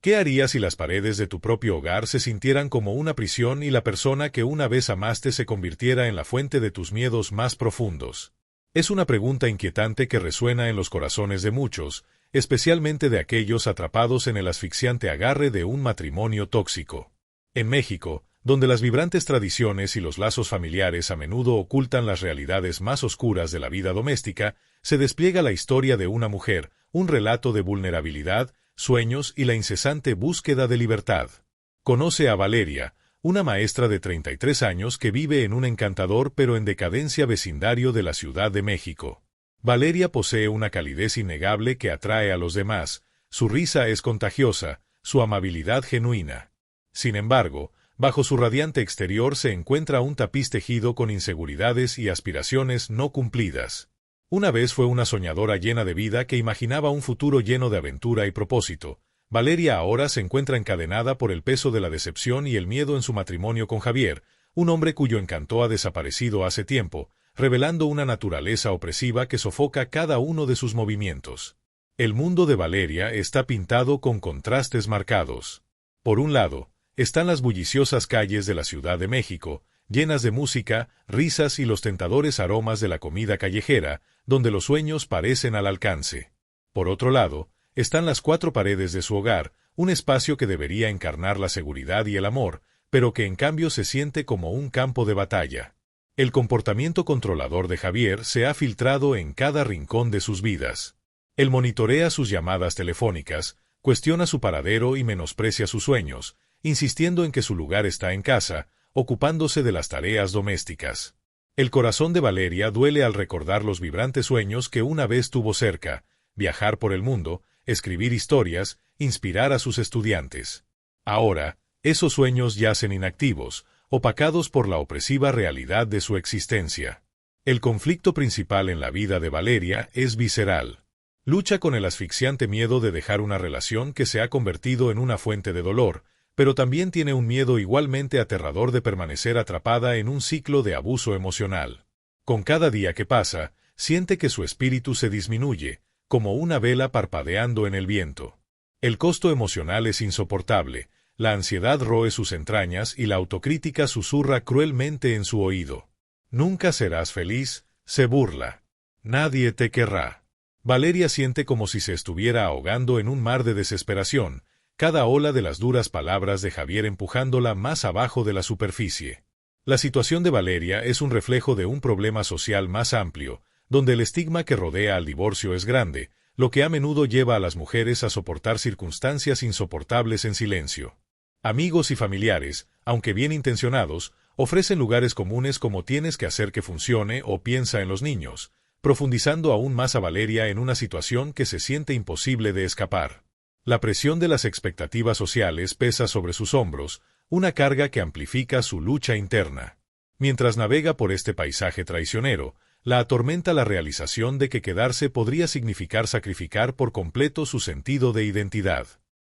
¿Qué harías si las paredes de tu propio hogar se sintieran como una prisión y la persona que una vez amaste se convirtiera en la fuente de tus miedos más profundos? Es una pregunta inquietante que resuena en los corazones de muchos, especialmente de aquellos atrapados en el asfixiante agarre de un matrimonio tóxico. En México, donde las vibrantes tradiciones y los lazos familiares a menudo ocultan las realidades más oscuras de la vida doméstica, se despliega la historia de una mujer, un relato de vulnerabilidad, sueños y la incesante búsqueda de libertad. Conoce a Valeria, una maestra de 33 años que vive en un encantador pero en decadencia vecindario de la Ciudad de México. Valeria posee una calidez innegable que atrae a los demás, su risa es contagiosa, su amabilidad genuina. Sin embargo, bajo su radiante exterior se encuentra un tapiz tejido con inseguridades y aspiraciones no cumplidas. Una vez fue una soñadora llena de vida que imaginaba un futuro lleno de aventura y propósito. Valeria ahora se encuentra encadenada por el peso de la decepción y el miedo en su matrimonio con Javier, un hombre cuyo encanto ha desaparecido hace tiempo, revelando una naturaleza opresiva que sofoca cada uno de sus movimientos. El mundo de Valeria está pintado con contrastes marcados. Por un lado, están las bulliciosas calles de la Ciudad de México, llenas de música, risas y los tentadores aromas de la comida callejera, donde los sueños parecen al alcance. Por otro lado, están las cuatro paredes de su hogar, un espacio que debería encarnar la seguridad y el amor, pero que en cambio se siente como un campo de batalla. El comportamiento controlador de Javier se ha filtrado en cada rincón de sus vidas. Él monitorea sus llamadas telefónicas, cuestiona su paradero y menosprecia sus sueños, insistiendo en que su lugar está en casa, ocupándose de las tareas domésticas. El corazón de Valeria duele al recordar los vibrantes sueños que una vez tuvo cerca, viajar por el mundo, escribir historias, inspirar a sus estudiantes. Ahora, esos sueños yacen inactivos, opacados por la opresiva realidad de su existencia. El conflicto principal en la vida de Valeria es visceral. Lucha con el asfixiante miedo de dejar una relación que se ha convertido en una fuente de dolor, pero también tiene un miedo igualmente aterrador de permanecer atrapada en un ciclo de abuso emocional. Con cada día que pasa, siente que su espíritu se disminuye, como una vela parpadeando en el viento. El costo emocional es insoportable, la ansiedad roe sus entrañas y la autocrítica susurra cruelmente en su oído. Nunca serás feliz, se burla. Nadie te querrá. Valeria siente como si se estuviera ahogando en un mar de desesperación, cada ola de las duras palabras de Javier empujándola más abajo de la superficie. La situación de Valeria es un reflejo de un problema social más amplio, donde el estigma que rodea al divorcio es grande, lo que a menudo lleva a las mujeres a soportar circunstancias insoportables en silencio. Amigos y familiares, aunque bien intencionados, ofrecen lugares comunes como tienes que hacer que funcione o piensa en los niños, profundizando aún más a Valeria en una situación que se siente imposible de escapar. La presión de las expectativas sociales pesa sobre sus hombros, una carga que amplifica su lucha interna. Mientras navega por este paisaje traicionero, la atormenta la realización de que quedarse podría significar sacrificar por completo su sentido de identidad.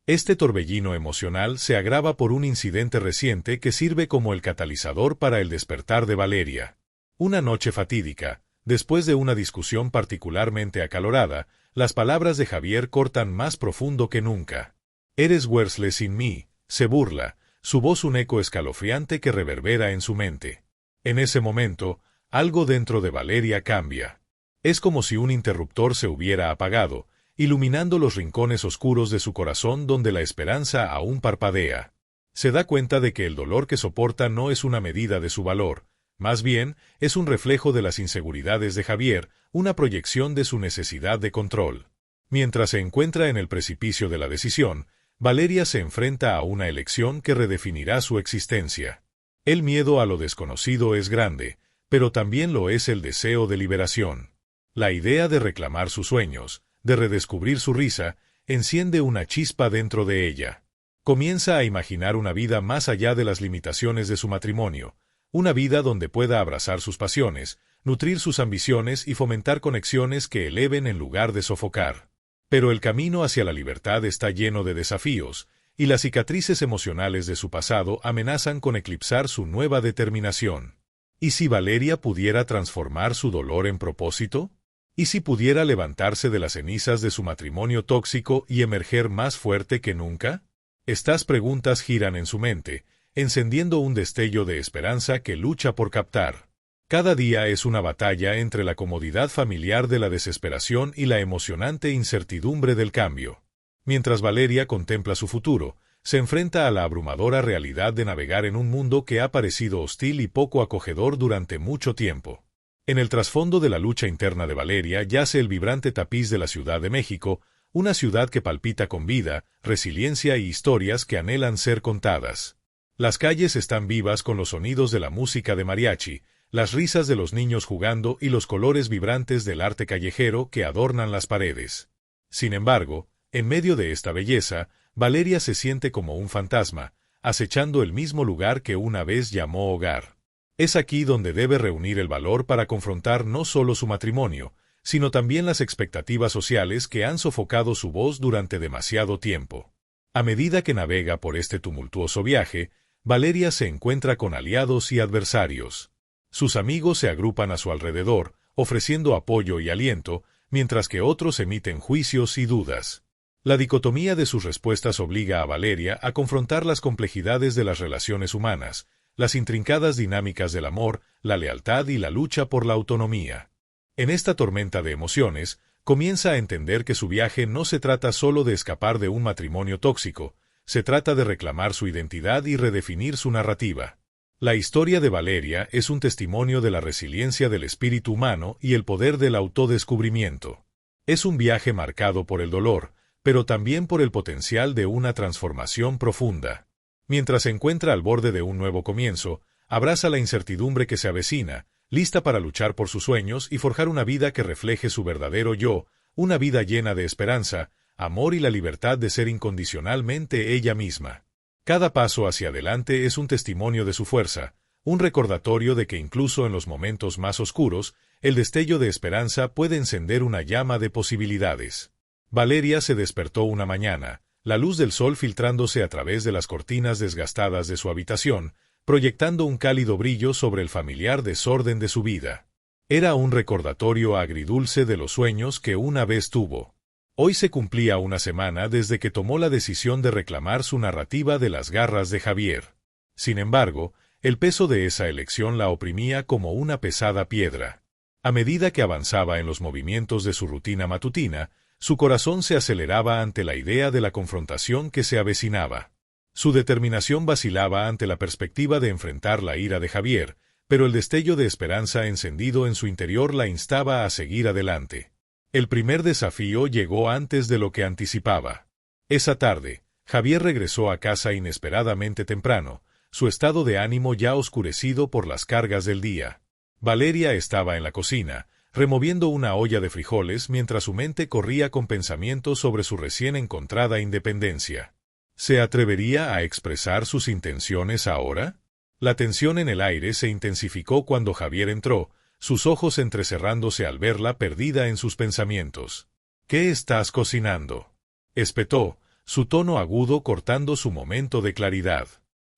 Este torbellino emocional se agrava por un incidente reciente que sirve como el catalizador para el despertar de Valeria. Una noche fatídica, después de una discusión particularmente acalorada, las palabras de Javier cortan más profundo que nunca. «Eres worthless sin mí», se burla, su voz un eco escalofriante que reverbera en su mente. En ese momento, algo dentro de Valeria cambia. Es como si un interruptor se hubiera apagado, iluminando los rincones oscuros de su corazón donde la esperanza aún parpadea. Se da cuenta de que el dolor que soporta no es una medida de su valor, más bien es un reflejo de las inseguridades de Javier, una proyección de su necesidad de control. Mientras se encuentra en el precipicio de la decisión, Valeria se enfrenta a una elección que redefinirá su existencia. El miedo a lo desconocido es grande, pero también lo es el deseo de liberación. La idea de reclamar sus sueños, de redescubrir su risa, enciende una chispa dentro de ella. Comienza a imaginar una vida más allá de las limitaciones de su matrimonio, una vida donde pueda abrazar sus pasiones, nutrir sus ambiciones y fomentar conexiones que eleven en lugar de sofocar. Pero el camino hacia la libertad está lleno de desafíos, y las cicatrices emocionales de su pasado amenazan con eclipsar su nueva determinación. ¿Y si Valeria pudiera transformar su dolor en propósito? ¿Y si pudiera levantarse de las cenizas de su matrimonio tóxico y emerger más fuerte que nunca? Estas preguntas giran en su mente, encendiendo un destello de esperanza que lucha por captar. Cada día es una batalla entre la comodidad familiar de la desesperación y la emocionante incertidumbre del cambio. Mientras Valeria contempla su futuro, se enfrenta a la abrumadora realidad de navegar en un mundo que ha parecido hostil y poco acogedor durante mucho tiempo. En el trasfondo de la lucha interna de Valeria yace el vibrante tapiz de la Ciudad de México, una ciudad que palpita con vida, resiliencia y historias que anhelan ser contadas. Las calles están vivas con los sonidos de la música de mariachi, las risas de los niños jugando y los colores vibrantes del arte callejero que adornan las paredes. Sin embargo, en medio de esta belleza, Valeria se siente como un fantasma, acechando el mismo lugar que una vez llamó hogar. Es aquí donde debe reunir el valor para confrontar no solo su matrimonio, sino también las expectativas sociales que han sofocado su voz durante demasiado tiempo. A medida que navega por este tumultuoso viaje, Valeria se encuentra con aliados y adversarios. Sus amigos se agrupan a su alrededor, ofreciendo apoyo y aliento, mientras que otros emiten juicios y dudas. La dicotomía de sus respuestas obliga a Valeria a confrontar las complejidades de las relaciones humanas, las intrincadas dinámicas del amor, la lealtad y la lucha por la autonomía. En esta tormenta de emociones, comienza a entender que su viaje no se trata solo de escapar de un matrimonio tóxico, se trata de reclamar su identidad y redefinir su narrativa. La historia de Valeria es un testimonio de la resiliencia del espíritu humano y el poder del autodescubrimiento. Es un viaje marcado por el dolor, pero también por el potencial de una transformación profunda. Mientras se encuentra al borde de un nuevo comienzo, abraza la incertidumbre que se avecina, lista para luchar por sus sueños y forjar una vida que refleje su verdadero yo, una vida llena de esperanza, amor y la libertad de ser incondicionalmente ella misma. Cada paso hacia adelante es un testimonio de su fuerza, un recordatorio de que incluso en los momentos más oscuros, el destello de esperanza puede encender una llama de posibilidades. Valeria se despertó una mañana, la luz del sol filtrándose a través de las cortinas desgastadas de su habitación, proyectando un cálido brillo sobre el familiar desorden de su vida. Era un recordatorio agridulce de los sueños que una vez tuvo. Hoy se cumplía una semana desde que tomó la decisión de reclamar su narrativa de las garras de Javier. Sin embargo, el peso de esa elección la oprimía como una pesada piedra. A medida que avanzaba en los movimientos de su rutina matutina, su corazón se aceleraba ante la idea de la confrontación que se avecinaba. Su determinación vacilaba ante la perspectiva de enfrentar la ira de Javier, pero el destello de esperanza encendido en su interior la instaba a seguir adelante. El primer desafío llegó antes de lo que anticipaba. Esa tarde, Javier regresó a casa inesperadamente temprano, su estado de ánimo ya oscurecido por las cargas del día. Valeria estaba en la cocina, removiendo una olla de frijoles mientras su mente corría con pensamientos sobre su recién encontrada independencia. ¿Se atrevería a expresar sus intenciones ahora? La tensión en el aire se intensificó cuando Javier entró, sus ojos entrecerrándose al verla perdida en sus pensamientos. ¿Qué estás cocinando?, espetó, su tono agudo cortando su momento de claridad.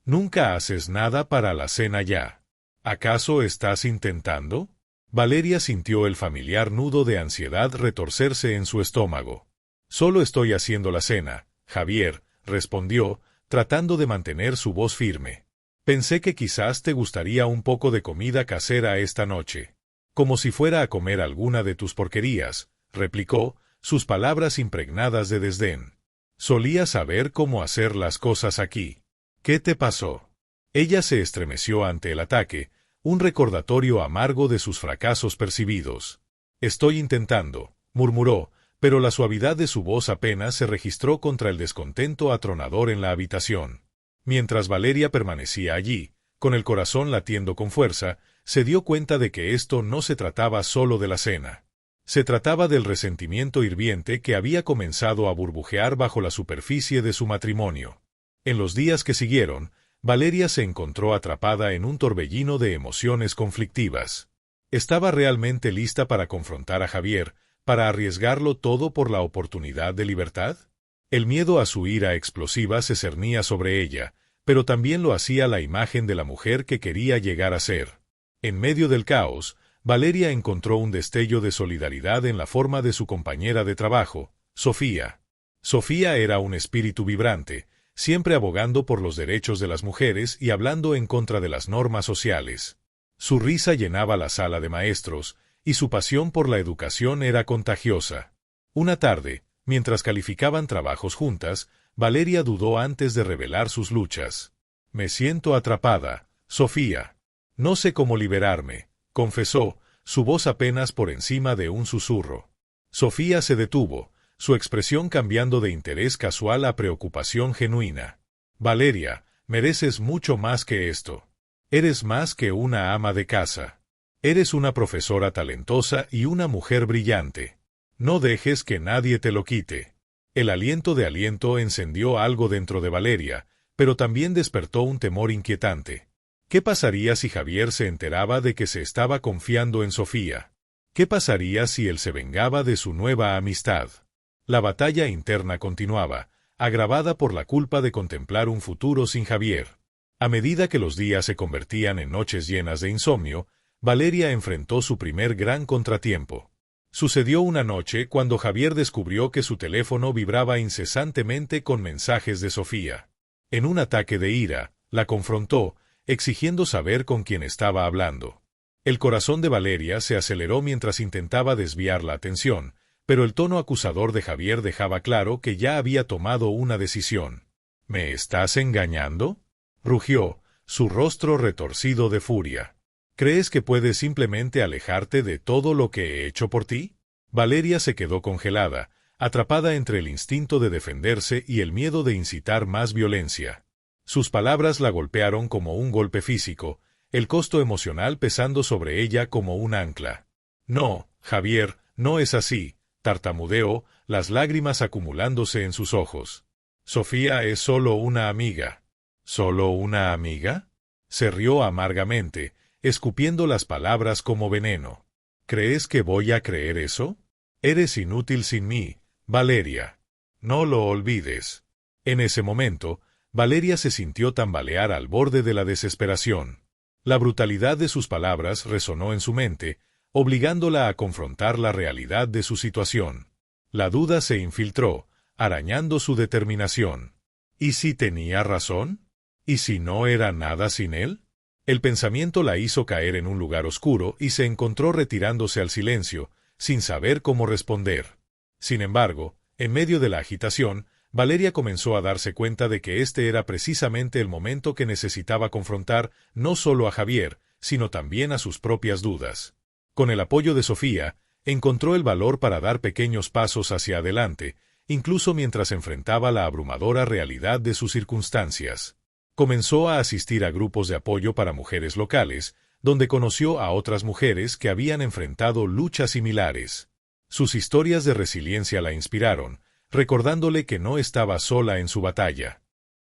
¿Nunca haces nada para la cena ya? ¿Acaso estás intentando? Valeria sintió el familiar nudo de ansiedad retorcerse en su estómago. Solo estoy haciendo la cena, Javier, respondió, tratando de mantener su voz firme. Pensé que quizás te gustaría un poco de comida casera esta noche. Como si fuera a comer alguna de tus porquerías, replicó, sus palabras impregnadas de desdén. Solía saber cómo hacer las cosas aquí. ¿Qué te pasó? Ella se estremeció ante el ataque, un recordatorio amargo de sus fracasos percibidos. Estoy intentando, murmuró, pero la suavidad de su voz apenas se registró contra el descontento atronador en la habitación. Mientras Valeria permanecía allí, con el corazón latiendo con fuerza, se dio cuenta de que esto no se trataba solo de la cena. Se trataba del resentimiento hirviente que había comenzado a burbujear bajo la superficie de su matrimonio. En los días que siguieron, Valeria se encontró atrapada en un torbellino de emociones conflictivas. ¿Estaba realmente lista para confrontar a Javier, para arriesgarlo todo por la oportunidad de libertad? El miedo a su ira explosiva se cernía sobre ella, pero también lo hacía la imagen de la mujer que quería llegar a ser. En medio del caos, Valeria encontró un destello de solidaridad en la forma de su compañera de trabajo, Sofía. Sofía era un espíritu vibrante, siempre abogando por los derechos de las mujeres y hablando en contra de las normas sociales. Su risa llenaba la sala de maestros, y su pasión por la educación era contagiosa. Una tarde, mientras calificaban trabajos juntas, Valeria dudó antes de revelar sus luchas. «Me siento atrapada, Sofía. No sé cómo liberarme», confesó, su voz apenas por encima de un susurro. Sofía se detuvo, su expresión cambiando de interés casual a preocupación genuina. «Valeria, mereces mucho más que esto. Eres más que una ama de casa. Eres una profesora talentosa y una mujer brillante. No dejes que nadie te lo quite». El aliento de aliento encendió algo dentro de Valeria, pero también despertó un temor inquietante. ¿Qué pasaría si Javier se enteraba de que se estaba confiando en Sofía? ¿Qué pasaría si él se vengaba de su nueva amistad? La batalla interna continuaba, agravada por la culpa de contemplar un futuro sin Javier. A medida que los días se convertían en noches llenas de insomnio, Valeria enfrentó su primer gran contratiempo. Sucedió una noche cuando Javier descubrió que su teléfono vibraba incesantemente con mensajes de Sofía. En un ataque de ira, la confrontó, exigiendo saber con quién estaba hablando. El corazón de Valeria se aceleró mientras intentaba desviar la atención, pero el tono acusador de Javier dejaba claro que ya había tomado una decisión. «¿Me estás engañando?», rugió, su rostro retorcido de furia. «¿Crees que puedes simplemente alejarte de todo lo que he hecho por ti?». Valeria se quedó congelada, atrapada entre el instinto de defenderse y el miedo de incitar más violencia. Sus palabras la golpearon como un golpe físico, el costo emocional pesando sobre ella como un ancla. «No, Javier, no es así», tartamudeó, las lágrimas acumulándose en sus ojos. «Sofía es solo una amiga». «¿Solo una amiga?», se rió amargamente, escupiendo las palabras como veneno. «¿Crees que voy a creer eso? Eres inútil sin mí, Valeria. No lo olvides». En ese momento, Valeria se sintió tambalear al borde de la desesperación. La brutalidad de sus palabras resonó en su mente, obligándola a confrontar la realidad de su situación. La duda se infiltró, arañando su determinación. ¿Y si tenía razón? ¿Y si no era nada sin él? El pensamiento la hizo caer en un lugar oscuro y se encontró retirándose al silencio, sin saber cómo responder. Sin embargo, en medio de la agitación, Valeria comenzó a darse cuenta de que este era precisamente el momento que necesitaba confrontar no solo a Javier, sino también a sus propias dudas. Con el apoyo de Sofía, encontró el valor para dar pequeños pasos hacia adelante, incluso mientras enfrentaba la abrumadora realidad de sus circunstancias. Comenzó a asistir a grupos de apoyo para mujeres locales, donde conoció a otras mujeres que habían enfrentado luchas similares. Sus historias de resiliencia la inspiraron, recordándole que no estaba sola en su batalla.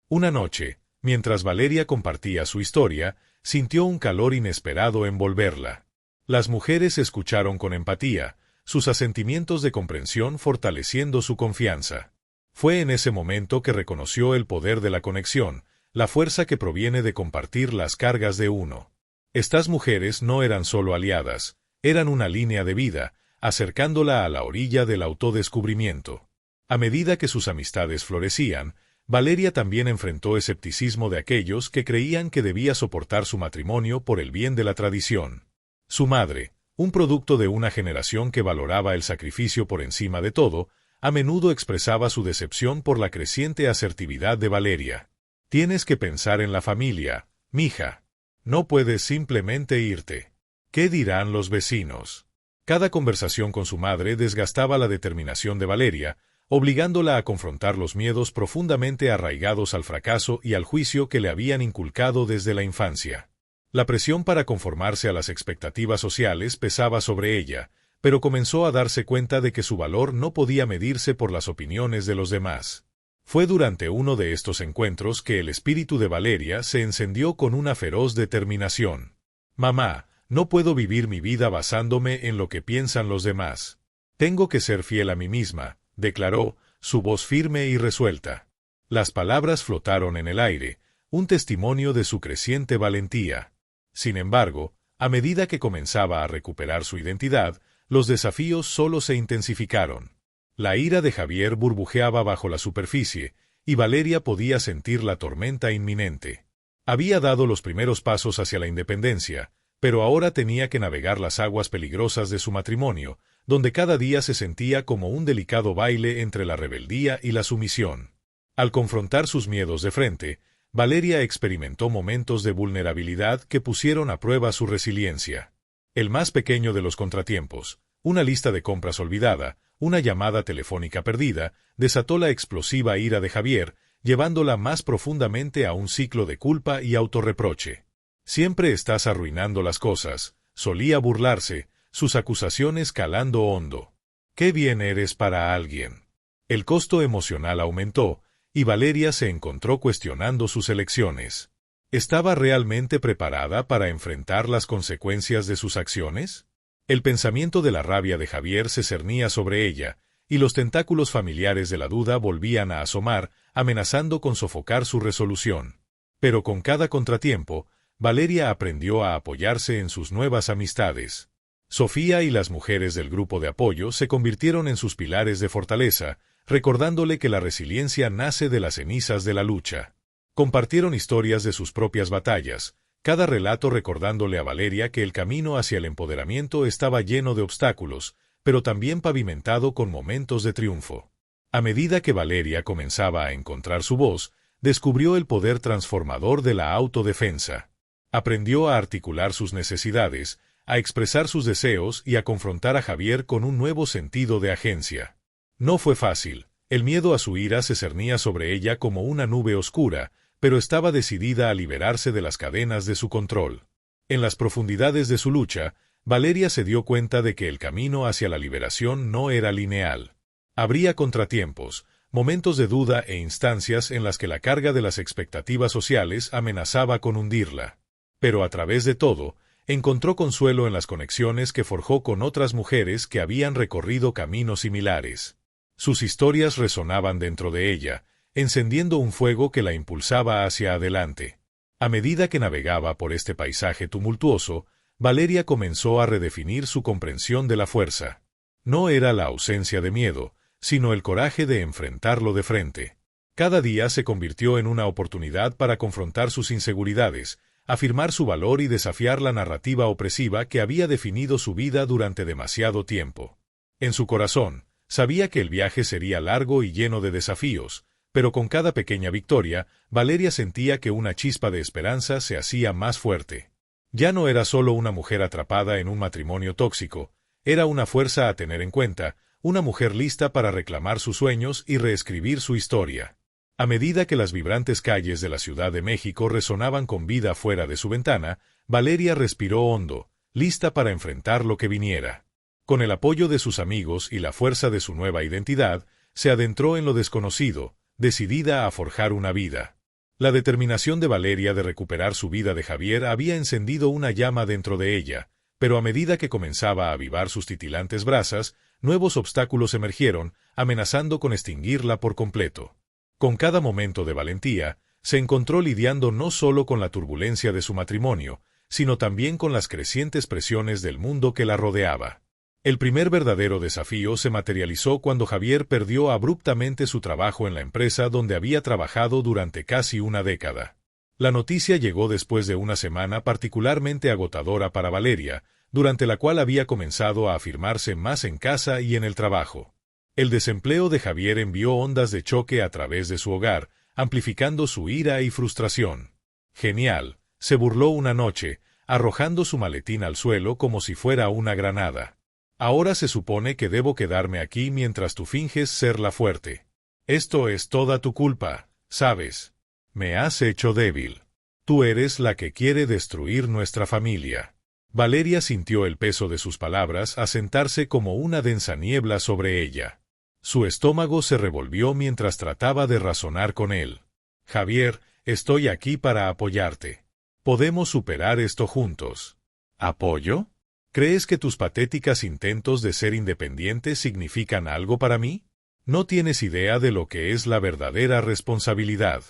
Una noche, mientras Valeria compartía su historia, sintió un calor inesperado envolverla. Las mujeres escucharon con empatía, sus asentimientos de comprensión fortaleciendo su confianza. Fue en ese momento que reconoció el poder de la conexión, la fuerza que proviene de compartir las cargas de uno. Estas mujeres no eran solo aliadas, eran una línea de vida, acercándola a la orilla del autodescubrimiento. A medida que sus amistades florecían, Valeria también enfrentó escepticismo de aquellos que creían que debía soportar su matrimonio por el bien de la tradición. Su madre, un producto de una generación que valoraba el sacrificio por encima de todo, a menudo expresaba su decepción por la creciente asertividad de Valeria. «Tienes que pensar en la familia, mija. No puedes simplemente irte. ¿Qué dirán los vecinos?». Cada conversación con su madre desgastaba la determinación de Valeria, obligándola a confrontar los miedos profundamente arraigados al fracaso y al juicio que le habían inculcado desde la infancia. La presión para conformarse a las expectativas sociales pesaba sobre ella, pero comenzó a darse cuenta de que su valor no podía medirse por las opiniones de los demás. Fue durante uno de estos encuentros que el espíritu de Valeria se encendió con una feroz determinación. «Mamá, no puedo vivir mi vida basándome en lo que piensan los demás. Tengo que ser fiel a mí misma», declaró, su voz firme y resuelta. Las palabras flotaron en el aire, un testimonio de su creciente valentía. Sin embargo, a medida que comenzaba a recuperar su identidad, los desafíos solo se intensificaron. La ira de Javier burbujeaba bajo la superficie, y Valeria podía sentir la tormenta inminente. Había dado los primeros pasos hacia la independencia, pero ahora tenía que navegar las aguas peligrosas de su matrimonio, donde cada día se sentía como un delicado baile entre la rebeldía y la sumisión. Al confrontar sus miedos de frente, Valeria experimentó momentos de vulnerabilidad que pusieron a prueba su resiliencia. El más pequeño de los contratiempos, una lista de compras olvidada, una llamada telefónica perdida, desató la explosiva ira de Javier, llevándola más profundamente a un ciclo de culpa y autorreproche. «Siempre estás arruinando las cosas», solía burlarse, sus acusaciones calando hondo. «Qué bien eres para alguien». El costo emocional aumentó, y Valeria se encontró cuestionando sus elecciones. ¿Estaba realmente preparada para enfrentar las consecuencias de sus acciones? El pensamiento de la rabia de Javier se cernía sobre ella, y los tentáculos familiares de la duda volvían a asomar, amenazando con sofocar su resolución. Pero con cada contratiempo, Valeria aprendió a apoyarse en sus nuevas amistades. Sofía y las mujeres del grupo de apoyo se convirtieron en sus pilares de fortaleza, recordándole que la resiliencia nace de las cenizas de la lucha. Compartieron historias de sus propias batallas, cada relato recordándole a Valeria que el camino hacia el empoderamiento estaba lleno de obstáculos, pero también pavimentado con momentos de triunfo. A medida que Valeria comenzaba a encontrar su voz, descubrió el poder transformador de la autodefensa. Aprendió a articular sus necesidades, a expresar sus deseos y a confrontar a Javier con un nuevo sentido de agencia. No fue fácil, el miedo a su ira se cernía sobre ella como una nube oscura, pero estaba decidida a liberarse de las cadenas de su control. En las profundidades de su lucha, Valeria se dio cuenta de que el camino hacia la liberación no era lineal. Habría contratiempos, momentos de duda e instancias en las que la carga de las expectativas sociales amenazaba con hundirla. Pero a través de todo, encontró consuelo en las conexiones que forjó con otras mujeres que habían recorrido caminos similares. Sus historias resonaban dentro de ella, encendiendo un fuego que la impulsaba hacia adelante. A medida que navegaba por este paisaje tumultuoso, Valeria comenzó a redefinir su comprensión de la fuerza. No era la ausencia de miedo, sino el coraje de enfrentarlo de frente. Cada día se convirtió en una oportunidad para confrontar sus inseguridades, afirmar su valor y desafiar la narrativa opresiva que había definido su vida durante demasiado tiempo. En su corazón, sabía que el viaje sería largo y lleno de desafíos, pero con cada pequeña victoria, Valeria sentía que una chispa de esperanza se hacía más fuerte. Ya no era solo una mujer atrapada en un matrimonio tóxico, era una fuerza a tener en cuenta, una mujer lista para reclamar sus sueños y reescribir su historia. A medida que las vibrantes calles de la Ciudad de México resonaban con vida fuera de su ventana, Valeria respiró hondo, lista para enfrentar lo que viniera. Con el apoyo de sus amigos y la fuerza de su nueva identidad, se adentró en lo desconocido, decidida a forjar una vida. La determinación de Valeria de recuperar su vida de Javier había encendido una llama dentro de ella, pero a medida que comenzaba a avivar sus titilantes brasas, nuevos obstáculos emergieron, amenazando con extinguirla por completo. Con cada momento de valentía, se encontró lidiando no solo con la turbulencia de su matrimonio, sino también con las crecientes presiones del mundo que la rodeaba. El primer verdadero desafío se materializó cuando Javier perdió abruptamente su trabajo en la empresa donde había trabajado durante casi una década. La noticia llegó después de una semana particularmente agotadora para Valeria, durante la cual había comenzado a afirmarse más en casa y en el trabajo. El desempleo de Javier envió ondas de choque a través de su hogar, amplificando su ira y frustración. «Genial», se burló una noche, arrojando su maletín al suelo como si fuera una granada. «Ahora se supone que debo quedarme aquí mientras tú finges ser la fuerte. Esto es toda tu culpa, ¿sabes? Me has hecho débil. Tú eres la que quiere destruir nuestra familia». Valeria sintió el peso de sus palabras asentarse como una densa niebla sobre ella. Su estómago se revolvió mientras trataba de razonar con él. «Javier, estoy aquí para apoyarte. Podemos superar esto juntos». «¿Apoyo? ¿Crees que tus patéticas intentos de ser independiente significan algo para mí? No tienes idea de lo que es la verdadera responsabilidad».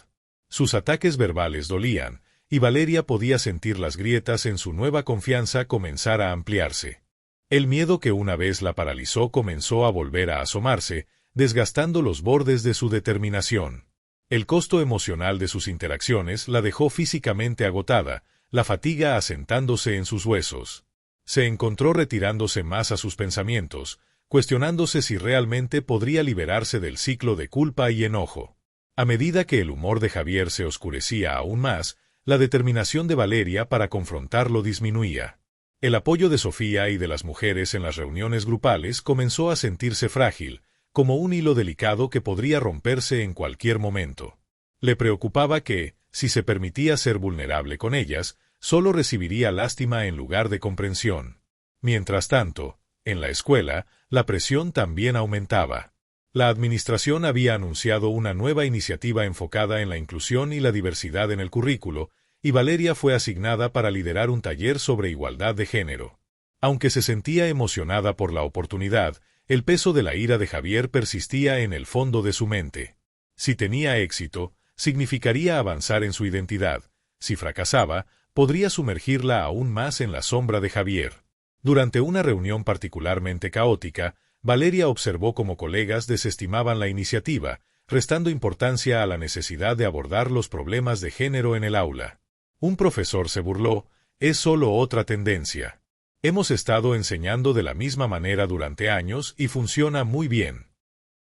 Sus ataques verbales dolían, y Valeria podía sentir las grietas en su nueva confianza comenzar a ampliarse. El miedo que una vez la paralizó comenzó a volver a asomarse, desgastando los bordes de su determinación. El costo emocional de sus interacciones la dejó físicamente agotada, la fatiga asentándose en sus huesos. Se encontró retirándose más a sus pensamientos, cuestionándose si realmente podría liberarse del ciclo de culpa y enojo. A medida que el humor de Javier se oscurecía aún más, la determinación de Valeria para confrontarlo disminuía. El apoyo de Sofía y de las mujeres en las reuniones grupales comenzó a sentirse frágil, como un hilo delicado que podría romperse en cualquier momento. Le preocupaba que, si se permitía ser vulnerable con ellas, solo recibiría lástima en lugar de comprensión. Mientras tanto, en la escuela, la presión también aumentaba. La administración había anunciado una nueva iniciativa enfocada en la inclusión y la diversidad en el currículo, y Valeria fue asignada para liderar un taller sobre igualdad de género. Aunque se sentía emocionada por la oportunidad, el peso de la ira de Javier persistía en el fondo de su mente. Si tenía éxito, significaría avanzar en su identidad. Si fracasaba, podría sumergirla aún más en la sombra de Javier. Durante una reunión particularmente caótica, Valeria observó cómo colegas desestimaban la iniciativa, restando importancia a la necesidad de abordar los problemas de género en el aula. Un profesor se burló: «Es solo otra tendencia. Hemos estado enseñando de la misma manera durante años y funciona muy bien».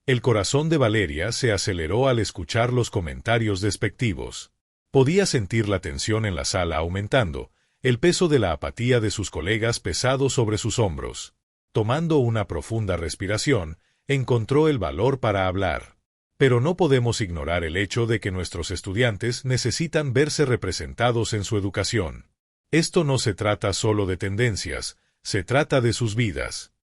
El corazón de Valeria se aceleró al escuchar los comentarios despectivos. Podía sentir la tensión en la sala aumentando, el peso de la apatía de sus colegas pesado sobre sus hombros. Tomando una profunda respiración, encontró el valor para hablar. Pero no podemos ignorar el hecho de que nuestros estudiantes necesitan verse representados en su educación. Esto no se trata solo de tendencias, se trata de sus vidas.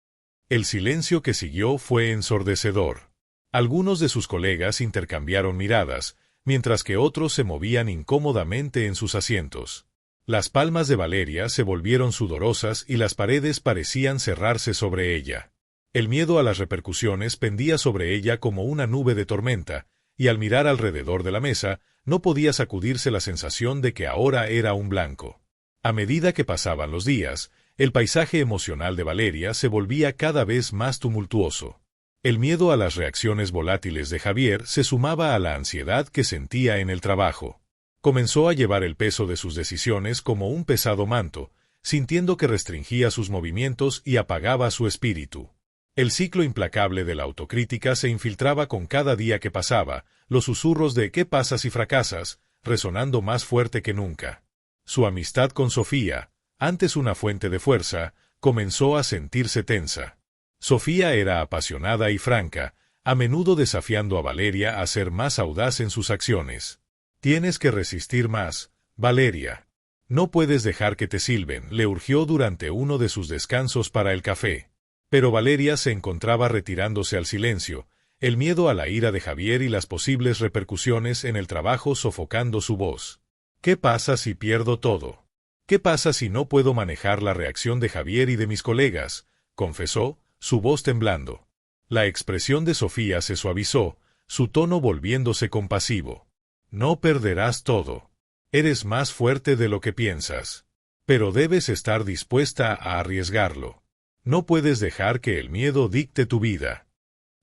El silencio que siguió fue ensordecedor. Algunos de sus colegas intercambiaron miradas, mientras que otros se movían incómodamente en sus asientos. Las palmas de Valeria se volvieron sudorosas y las paredes parecían cerrarse sobre ella. El miedo a las repercusiones pendía sobre ella como una nube de tormenta, y al mirar alrededor de la mesa, no podía sacudirse la sensación de que ahora era un blanco. A medida que pasaban los días, el paisaje emocional de Valeria se volvía cada vez más tumultuoso. El miedo a las reacciones volátiles de Javier se sumaba a la ansiedad que sentía en el trabajo. Comenzó a llevar el peso de sus decisiones como un pesado manto, sintiendo que restringía sus movimientos y apagaba su espíritu. El ciclo implacable de la autocrítica se infiltraba con cada día que pasaba, los susurros de «¿qué pasa si fracasas?», resonando más fuerte que nunca. Su amistad con Sofía, antes una fuente de fuerza, comenzó a sentirse tensa. Sofía era apasionada y franca, a menudo desafiando a Valeria a ser más audaz en sus acciones. «Tienes que resistir más, Valeria. No puedes dejar que te silben», le urgió durante uno de sus descansos para el café. Pero Valeria se encontraba retirándose al silencio, el miedo a la ira de Javier y las posibles repercusiones en el trabajo sofocando su voz. «¿Qué pasa si pierdo todo? ¿Qué pasa si no puedo manejar la reacción de Javier y de mis colegas?», confesó, su voz temblando. La expresión de Sofía se suavizó, su tono volviéndose compasivo. «No perderás todo. Eres más fuerte de lo que piensas. Pero debes estar dispuesta a arriesgarlo. No puedes dejar que el miedo dicte tu vida».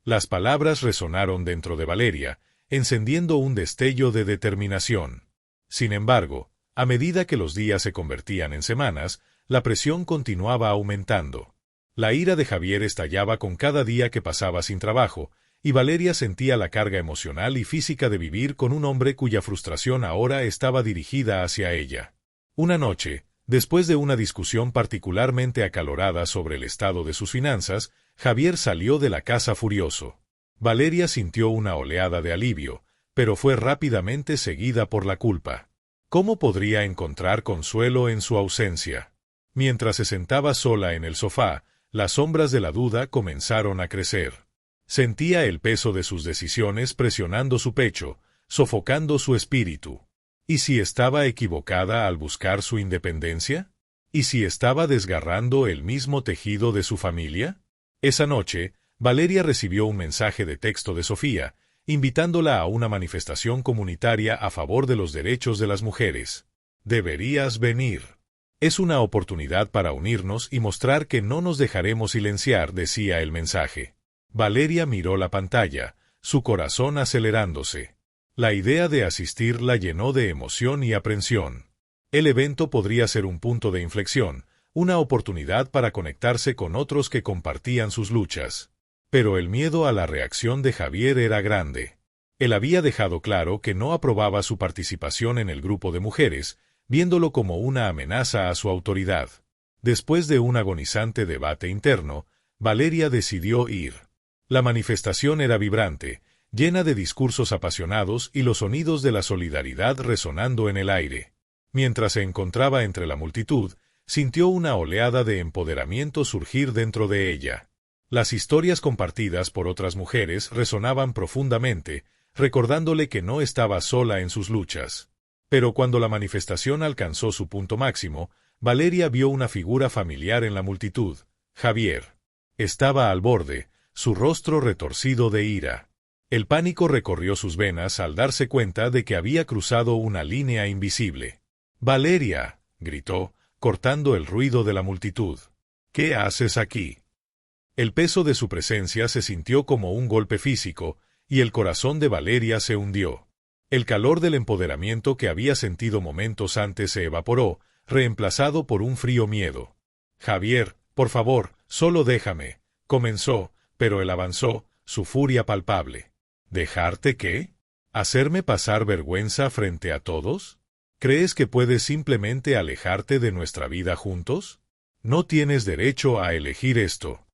Las palabras resonaron dentro de Valeria, encendiendo un destello de determinación. Sin embargo, a medida que los días se convertían en semanas, la presión continuaba aumentando. La ira de Javier estallaba con cada día que pasaba sin trabajo, y Valeria sentía la carga emocional y física de vivir con un hombre cuya frustración ahora estaba dirigida hacia ella. Una noche, después de una discusión particularmente acalorada sobre el estado de sus finanzas, Javier salió de la casa furioso. Valeria sintió una oleada de alivio, pero fue rápidamente seguida por la culpa. ¿Cómo podría encontrar consuelo en su ausencia? Mientras se sentaba sola en el sofá, las sombras de la duda comenzaron a crecer. Sentía el peso de sus decisiones presionando su pecho, sofocando su espíritu. ¿Y si estaba equivocada al buscar su independencia? ¿Y si estaba desgarrando el mismo tejido de su familia? Esa noche, Valeria recibió un mensaje de texto de Sofía, invitándola a una manifestación comunitaria a favor de los derechos de las mujeres. «Deberías venir. Es una oportunidad para unirnos y mostrar que no nos dejaremos silenciar», decía el mensaje. Valeria miró la pantalla, su corazón acelerándose. La idea de asistir la llenó de emoción y aprensión. El evento podría ser un punto de inflexión, una oportunidad para conectarse con otros que compartían sus luchas. Pero el miedo a la reacción de Javier era grande. Él había dejado claro que no aprobaba su participación en el grupo de mujeres, viéndolo como una amenaza a su autoridad. Después de un agonizante debate interno, Valeria decidió ir. La manifestación era vibrante, llena de discursos apasionados y los sonidos de la solidaridad resonando en el aire. Mientras se encontraba entre la multitud, sintió una oleada de empoderamiento surgir dentro de ella. Las historias compartidas por otras mujeres resonaban profundamente, recordándole que no estaba sola en sus luchas. Pero cuando la manifestación alcanzó su punto máximo, Valeria vio una figura familiar en la multitud, Javier. Estaba al borde, su rostro retorcido de ira. El pánico recorrió sus venas al darse cuenta de que había cruzado una línea invisible. «¡Valeria!», gritó, cortando el ruido de la multitud. «¿Qué haces aquí?». El peso de su presencia se sintió como un golpe físico, y el corazón de Valeria se hundió. El calor del empoderamiento que había sentido momentos antes se evaporó, reemplazado por un frío miedo. «Javier, por favor, solo déjame», comenzó, pero él avanzó, su furia palpable. «¿Dejarte qué? ¿Hacerme pasar vergüenza frente a todos? ¿Crees que puedes simplemente alejarte de nuestra vida juntos? No tienes derecho a elegir esto».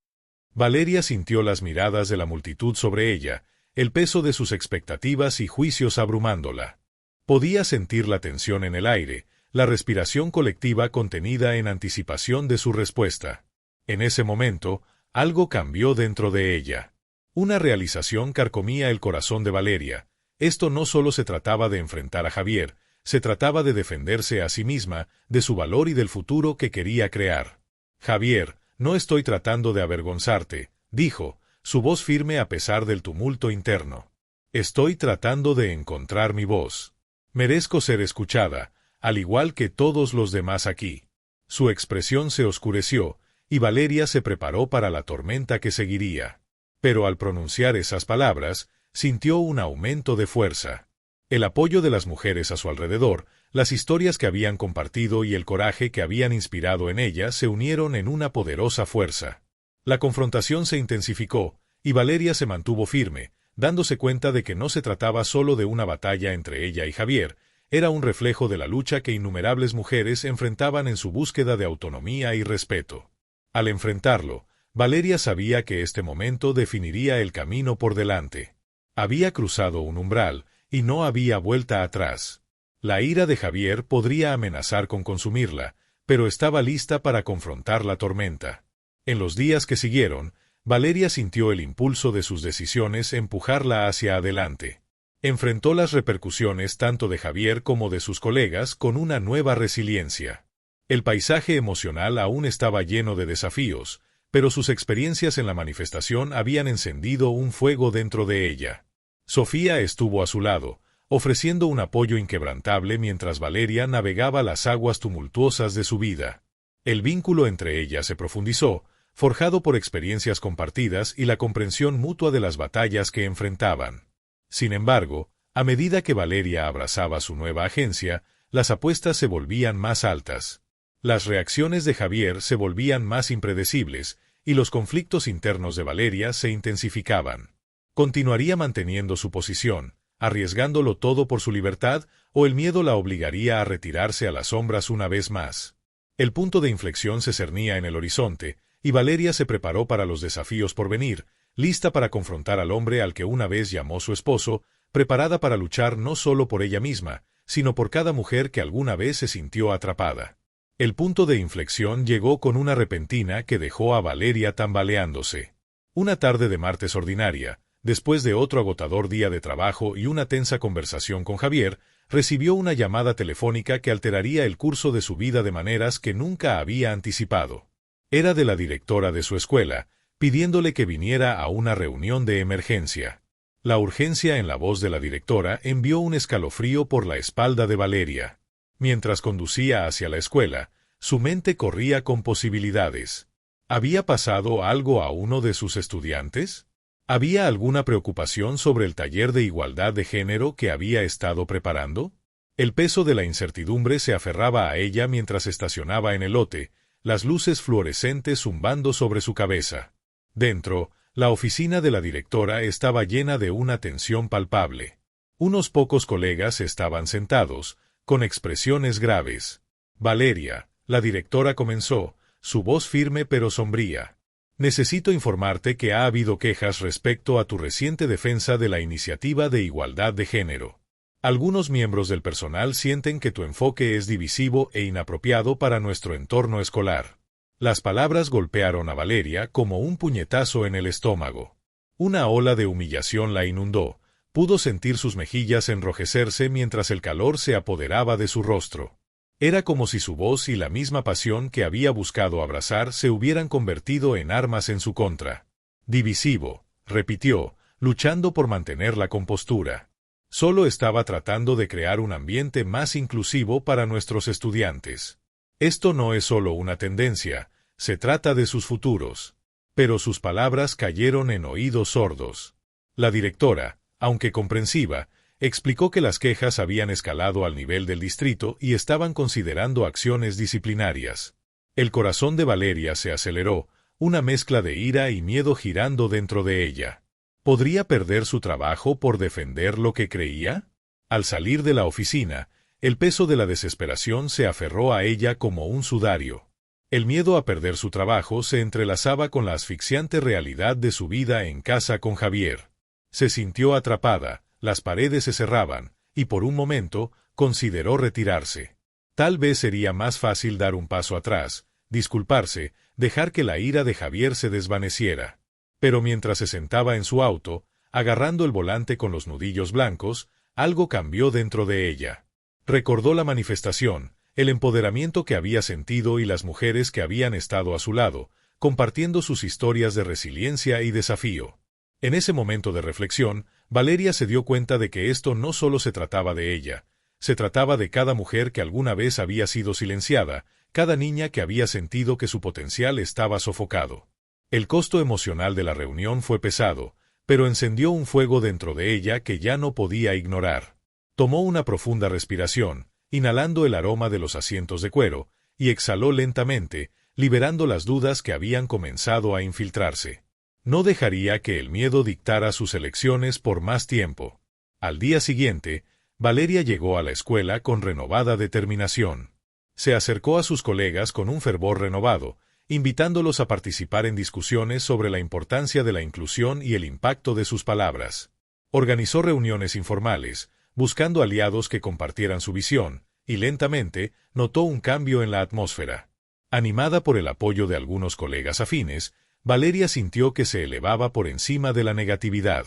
Valeria sintió las miradas de la multitud sobre ella, el peso de sus expectativas y juicios abrumándola. Podía sentir la tensión en el aire, la respiración colectiva contenida en anticipación de su respuesta. En ese momento, algo cambió dentro de ella. Una realización carcomía el corazón de Valeria. Esto no solo se trataba de enfrentar a Javier, se trataba de defenderse a sí misma, de su valor y del futuro que quería crear. «Javier, no estoy tratando de avergonzarte», dijo, su voz firme a pesar del tumulto interno. «Estoy tratando de encontrar mi voz. Merezco ser escuchada, al igual que todos los demás aquí». Su expresión se oscureció, y Valeria se preparó para la tormenta que seguiría. Pero al pronunciar esas palabras, sintió un aumento de fuerza. El apoyo de las mujeres a su alrededor, las historias que habían compartido y el coraje que habían inspirado en ella se unieron en una poderosa fuerza. La confrontación se intensificó, y Valeria se mantuvo firme, dándose cuenta de que no se trataba solo de una batalla entre ella y Javier, era un reflejo de la lucha que innumerables mujeres enfrentaban en su búsqueda de autonomía y respeto. Al enfrentarlo, Valeria sabía que este momento definiría el camino por delante. Había cruzado un umbral, y no había vuelta atrás. La ira de Javier podría amenazar con consumirla, pero estaba lista para confrontar la tormenta. En los días que siguieron, Valeria sintió el impulso de sus decisiones empujarla hacia adelante. Enfrentó las repercusiones tanto de Javier como de sus colegas con una nueva resiliencia. El paisaje emocional aún estaba lleno de desafíos, pero sus experiencias en la manifestación habían encendido un fuego dentro de ella. Sofía estuvo a su lado, ofreciendo un apoyo inquebrantable mientras Valeria navegaba las aguas tumultuosas de su vida. El vínculo entre ellas se profundizó, forjado por experiencias compartidas y la comprensión mutua de las batallas que enfrentaban. Sin embargo, a medida que Valeria abrazaba su nueva agencia, las apuestas se volvían más altas. Las reacciones de Javier se volvían más impredecibles, y los conflictos internos de Valeria se intensificaban. ¿Continuaría manteniendo su posición, arriesgándolo todo por su libertad, o el miedo la obligaría a retirarse a las sombras una vez más? El punto de inflexión se cernía en el horizonte, y Valeria se preparó para los desafíos por venir, lista para confrontar al hombre al que una vez llamó su esposo, preparada para luchar no solo por ella misma, sino por cada mujer que alguna vez se sintió atrapada. El punto de inflexión llegó con una repentina que dejó a Valeria tambaleándose. Una tarde de martes ordinaria, después de otro agotador día de trabajo y una tensa conversación con Javier, recibió una llamada telefónica que alteraría el curso de su vida de maneras que nunca había anticipado. Era de la directora de su escuela, pidiéndole que viniera a una reunión de emergencia. La urgencia en la voz de la directora envió un escalofrío por la espalda de Valeria. Mientras conducía hacia la escuela, su mente corría con posibilidades. ¿Había pasado algo a uno de sus estudiantes? ¿Había alguna preocupación sobre el taller de igualdad de género que había estado preparando? El peso de la incertidumbre se aferraba a ella mientras estacionaba en el lote, las luces fluorescentes zumbando sobre su cabeza. Dentro, la oficina de la directora estaba llena de una tensión palpable. Unos pocos colegas estaban sentados, con expresiones graves. Valeria, la directora comenzó, su voz firme pero sombría. Necesito informarte que ha habido quejas respecto a tu reciente defensa de la iniciativa de igualdad de género. Algunos miembros del personal sienten que tu enfoque es divisivo e inapropiado para nuestro entorno escolar. Las palabras golpearon a Valeria como un puñetazo en el estómago. Una ola de humillación la inundó. Pudo sentir sus mejillas enrojecerse mientras el calor se apoderaba de su rostro. Era como si su voz y la misma pasión que había buscado abrazar se hubieran convertido en armas en su contra. Divisivo, repitió, luchando por mantener la compostura. Solo estaba tratando de crear un ambiente más inclusivo para nuestros estudiantes. Esto no es solo una tendencia, se trata de sus futuros. Pero sus palabras cayeron en oídos sordos. La directora, aunque comprensiva, explicó que las quejas habían escalado al nivel del distrito y estaban considerando acciones disciplinarias. El corazón de Valeria se aceleró, una mezcla de ira y miedo girando dentro de ella. ¿Podría perder su trabajo por defender lo que creía? Al salir de la oficina, el peso de la desesperación se aferró a ella como un sudario. El miedo a perder su trabajo se entrelazaba con la asfixiante realidad de su vida en casa con Javier. Se sintió atrapada. Las paredes se cerraban, y por un momento, consideró retirarse. Tal vez sería más fácil dar un paso atrás, disculparse, dejar que la ira de Javier se desvaneciera. Pero mientras se sentaba en su auto, agarrando el volante con los nudillos blancos, algo cambió dentro de ella. Recordó la manifestación, el empoderamiento que había sentido y las mujeres que habían estado a su lado, compartiendo sus historias de resiliencia y desafío. En ese momento de reflexión, Valeria se dio cuenta de que esto no solo se trataba de ella, se trataba de cada mujer que alguna vez había sido silenciada, cada niña que había sentido que su potencial estaba sofocado. El costo emocional de la reunión fue pesado, pero encendió un fuego dentro de ella que ya no podía ignorar. Tomó una profunda respiración, inhalando el aroma de los asientos de cuero, y exhaló lentamente, liberando las dudas que habían comenzado a infiltrarse. No dejaría que el miedo dictara sus elecciones por más tiempo. Al día siguiente, Valeria llegó a la escuela con renovada determinación. Se acercó a sus colegas con un fervor renovado, invitándolos a participar en discusiones sobre la importancia de la inclusión y el impacto de sus palabras. Organizó reuniones informales, buscando aliados que compartieran su visión, y lentamente notó un cambio en la atmósfera. Animada por el apoyo de algunos colegas afines, Valeria sintió que se elevaba por encima de la negatividad.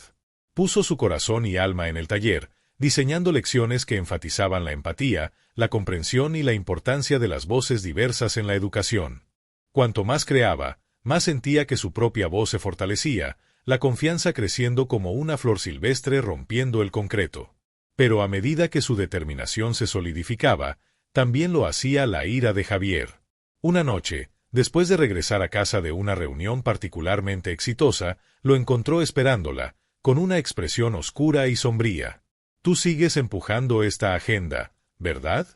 Puso su corazón y alma en el taller, diseñando lecciones que enfatizaban la empatía, la comprensión y la importancia de las voces diversas en la educación. Cuanto más creaba, más sentía que su propia voz se fortalecía, la confianza creciendo como una flor silvestre rompiendo el concreto. Pero a medida que su determinación se solidificaba, también lo hacía la ira de Javier. Una noche, después de regresar a casa de una reunión particularmente exitosa, lo encontró esperándola, con una expresión oscura y sombría. «Tú sigues empujando esta agenda, ¿verdad?»,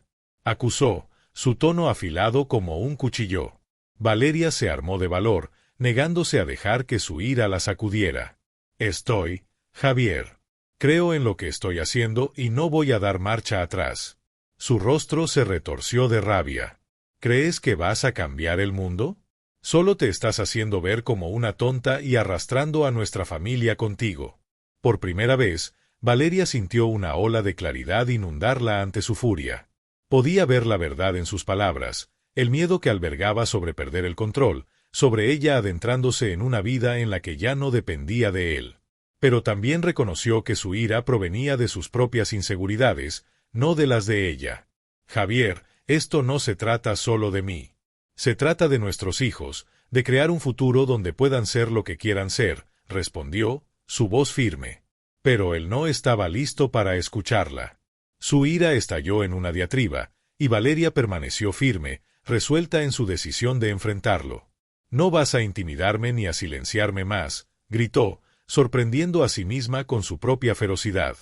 acusó, su tono afilado como un cuchillo. Valeria se armó de valor, negándose a dejar que su ira la sacudiera. «Estoy, Javier. Creo en lo que estoy haciendo y no voy a dar marcha atrás». Su rostro se retorció de rabia. ¿Crees que vas a cambiar el mundo? Solo te estás haciendo ver como una tonta y arrastrando a nuestra familia contigo. Por primera vez, Valeria sintió una ola de claridad inundarla ante su furia. Podía ver la verdad en sus palabras, el miedo que albergaba sobre perder el control, sobre ella adentrándose en una vida en la que ya no dependía de él. Pero también reconoció que su ira provenía de sus propias inseguridades, no de las de ella. «Javier, esto no se trata solo de mí. Se trata de nuestros hijos, de crear un futuro donde puedan ser lo que quieran ser», respondió, su voz firme. Pero él no estaba listo para escucharla. Su ira estalló en una diatriba, y Valeria permaneció firme, resuelta en su decisión de enfrentarlo. «No vas a intimidarme ni a silenciarme más», gritó, sorprendiendo a sí misma con su propia ferocidad.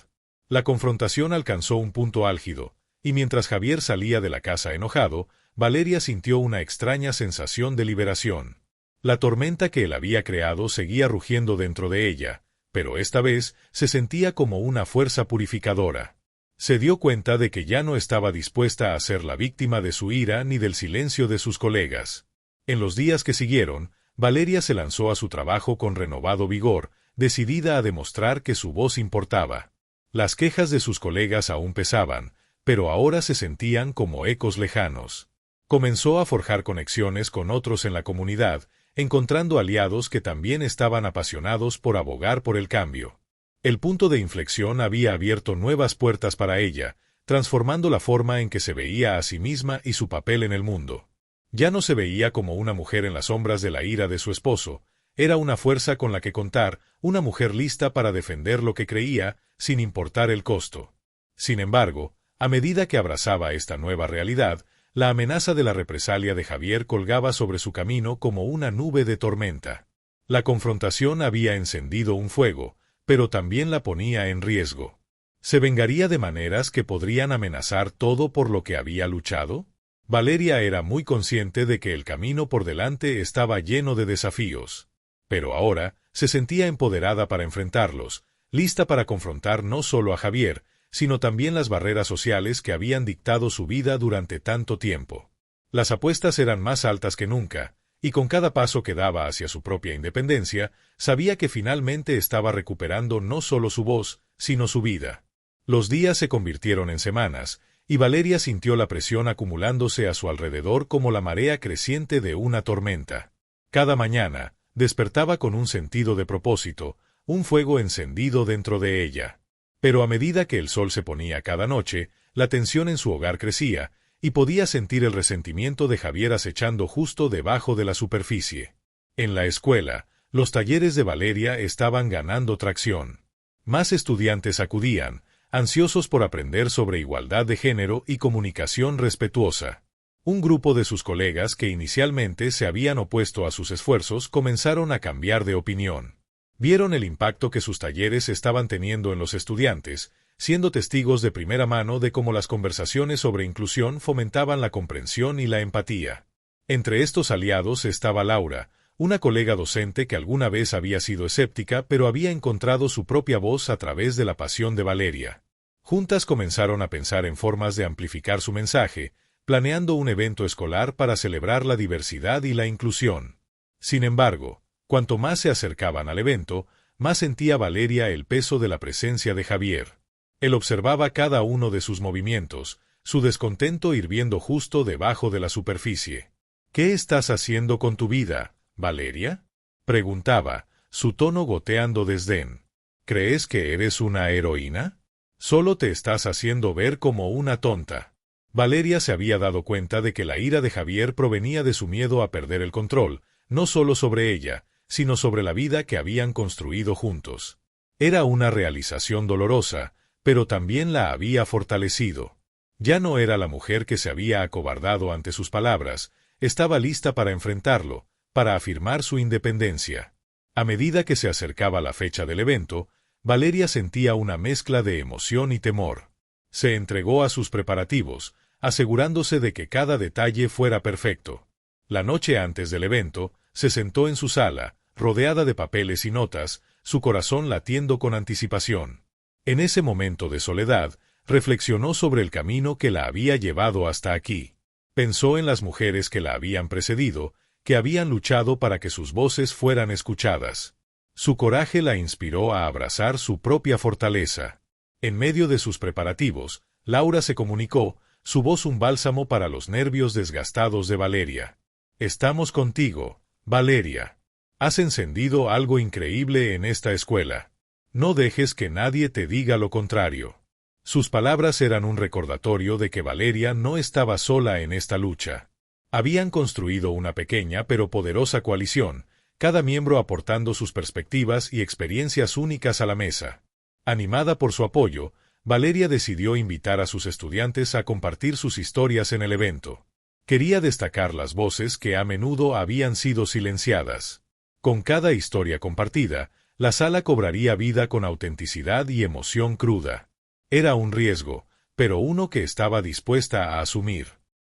La confrontación alcanzó un punto álgido, y mientras Javier salía de la casa enojado, Valeria sintió una extraña sensación de liberación. La tormenta que él había creado seguía rugiendo dentro de ella, pero esta vez se sentía como una fuerza purificadora. Se dio cuenta de que ya no estaba dispuesta a ser la víctima de su ira ni del silencio de sus colegas. En los días que siguieron, Valeria se lanzó a su trabajo con renovado vigor, decidida a demostrar que su voz importaba. Las quejas de sus colegas aún pesaban, pero ahora se sentían como ecos lejanos. Comenzó a forjar conexiones con otros en la comunidad, encontrando aliados que también estaban apasionados por abogar por el cambio. El punto de inflexión había abierto nuevas puertas para ella, transformando la forma en que se veía a sí misma y su papel en el mundo. Ya no se veía como una mujer en las sombras de la ira de su esposo, era una fuerza con la que contar, una mujer lista para defender lo que creía, sin importar el costo. Sin embargo, a medida que abrazaba esta nueva realidad, la amenaza de la represalia de Javier colgaba sobre su camino como una nube de tormenta. La confrontación había encendido un fuego, pero también la ponía en riesgo. ¿Se vengaría de maneras que podrían amenazar todo por lo que había luchado? Valeria era muy consciente de que el camino por delante estaba lleno de desafíos. Pero ahora se sentía empoderada para enfrentarlos, lista para confrontar no solo a Javier, sino también las barreras sociales que habían dictado su vida durante tanto tiempo. Las apuestas eran más altas que nunca, y con cada paso que daba hacia su propia independencia, sabía que finalmente estaba recuperando no solo su voz, sino su vida. Los días se convirtieron en semanas, y Valeria sintió la presión acumulándose a su alrededor como la marea creciente de una tormenta. Cada mañana, despertaba con un sentido de propósito, un fuego encendido dentro de ella. Pero a medida que el sol se ponía cada noche, la tensión en su hogar crecía, y podía sentir el resentimiento de Javier acechando justo debajo de la superficie. En la escuela, los talleres de Valeria estaban ganando tracción. Más estudiantes acudían, ansiosos por aprender sobre igualdad de género y comunicación respetuosa. Un grupo de sus colegas que inicialmente se habían opuesto a sus esfuerzos comenzaron a cambiar de opinión. Vieron el impacto que sus talleres estaban teniendo en los estudiantes, siendo testigos de primera mano de cómo las conversaciones sobre inclusión fomentaban la comprensión y la empatía. Entre estos aliados estaba Laura, una colega docente que alguna vez había sido escéptica pero había encontrado su propia voz a través de la pasión de Valeria. Juntas comenzaron a pensar en formas de amplificar su mensaje, planeando un evento escolar para celebrar la diversidad y la inclusión. Sin embargo, cuanto más se acercaban al evento, más sentía Valeria el peso de la presencia de Javier. Él observaba cada uno de sus movimientos, su descontento hirviendo justo debajo de la superficie. ¿Qué estás haciendo con tu vida, Valeria? Preguntaba, su tono goteando desdén. ¿Crees que eres una heroína? Solo te estás haciendo ver como una tonta. Valeria se había dado cuenta de que la ira de Javier provenía de su miedo a perder el control, no solo sobre ella, sino sobre la vida que habían construido juntos. Era una realización dolorosa, pero también la había fortalecido. Ya no era la mujer que se había acobardado ante sus palabras, estaba lista para enfrentarlo, para afirmar su independencia. A medida que se acercaba la fecha del evento, Valeria sentía una mezcla de emoción y temor. Se entregó a sus preparativos, asegurándose de que cada detalle fuera perfecto. La noche antes del evento, se sentó en su sala, rodeada de papeles y notas, su corazón latiendo con anticipación. En ese momento de soledad, reflexionó sobre el camino que la había llevado hasta aquí. Pensó en las mujeres que la habían precedido, que habían luchado para que sus voces fueran escuchadas. Su coraje la inspiró a abrazar su propia fortaleza. En medio de sus preparativos, Laura se comunicó, su voz un bálsamo para los nervios desgastados de Valeria. Estamos contigo, Valeria. Has encendido algo increíble en esta escuela. No dejes que nadie te diga lo contrario. Sus palabras eran un recordatorio de que Valeria no estaba sola en esta lucha. Habían construido una pequeña pero poderosa coalición, cada miembro aportando sus perspectivas y experiencias únicas a la mesa. Animada por su apoyo, Valeria decidió invitar a sus estudiantes a compartir sus historias en el evento. Quería destacar las voces que a menudo habían sido silenciadas. Con cada historia compartida, La sala cobraría vida con autenticidad y emoción cruda. Era un riesgo, pero uno que estaba dispuesta a asumir.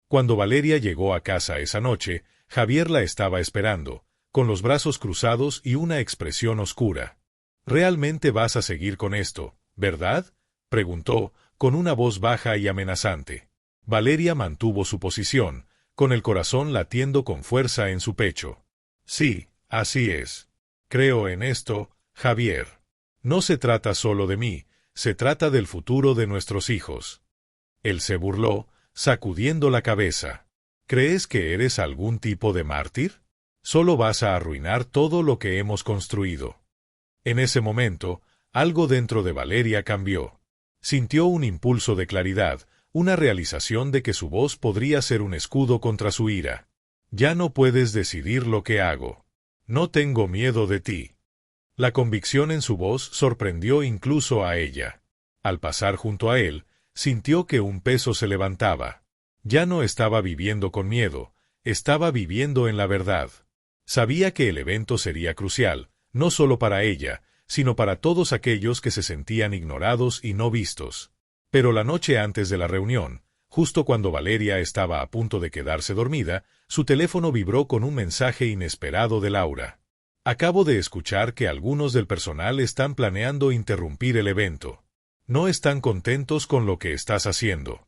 Cuando Valeria llegó a casa esa noche, Javier la estaba esperando, con los brazos cruzados y una expresión oscura. «¿Realmente vas a seguir con esto, verdad?», preguntó, con una voz baja y amenazante. Valeria mantuvo su posición, con el corazón latiendo con fuerza en su pecho. «Sí, así es. Creo en esto, Javier. No se trata solo de mí, se trata del futuro de nuestros hijos». Él se burló, sacudiendo la cabeza. «¿Crees que eres algún tipo de mártir? Solo vas a arruinar todo lo que hemos construido». En ese momento, algo dentro de Valeria cambió. Sintió un impulso de claridad, una realización de que su voz podría ser un escudo contra su ira. «Ya no puedes decidir lo que hago. No tengo miedo de ti». La convicción en su voz sorprendió incluso a ella. Al pasar junto a él, sintió que un peso se levantaba. Ya no estaba viviendo con miedo, estaba viviendo en la verdad. Sabía que el evento sería crucial, no solo para ella, sino para todos aquellos que se sentían ignorados y no vistos. Pero la noche antes de la reunión, justo cuando Valeria estaba a punto de quedarse dormida, su teléfono vibró con un mensaje inesperado de Laura. «Acabo de escuchar que algunos del personal están planeando interrumpir el evento. No están contentos con lo que estás haciendo».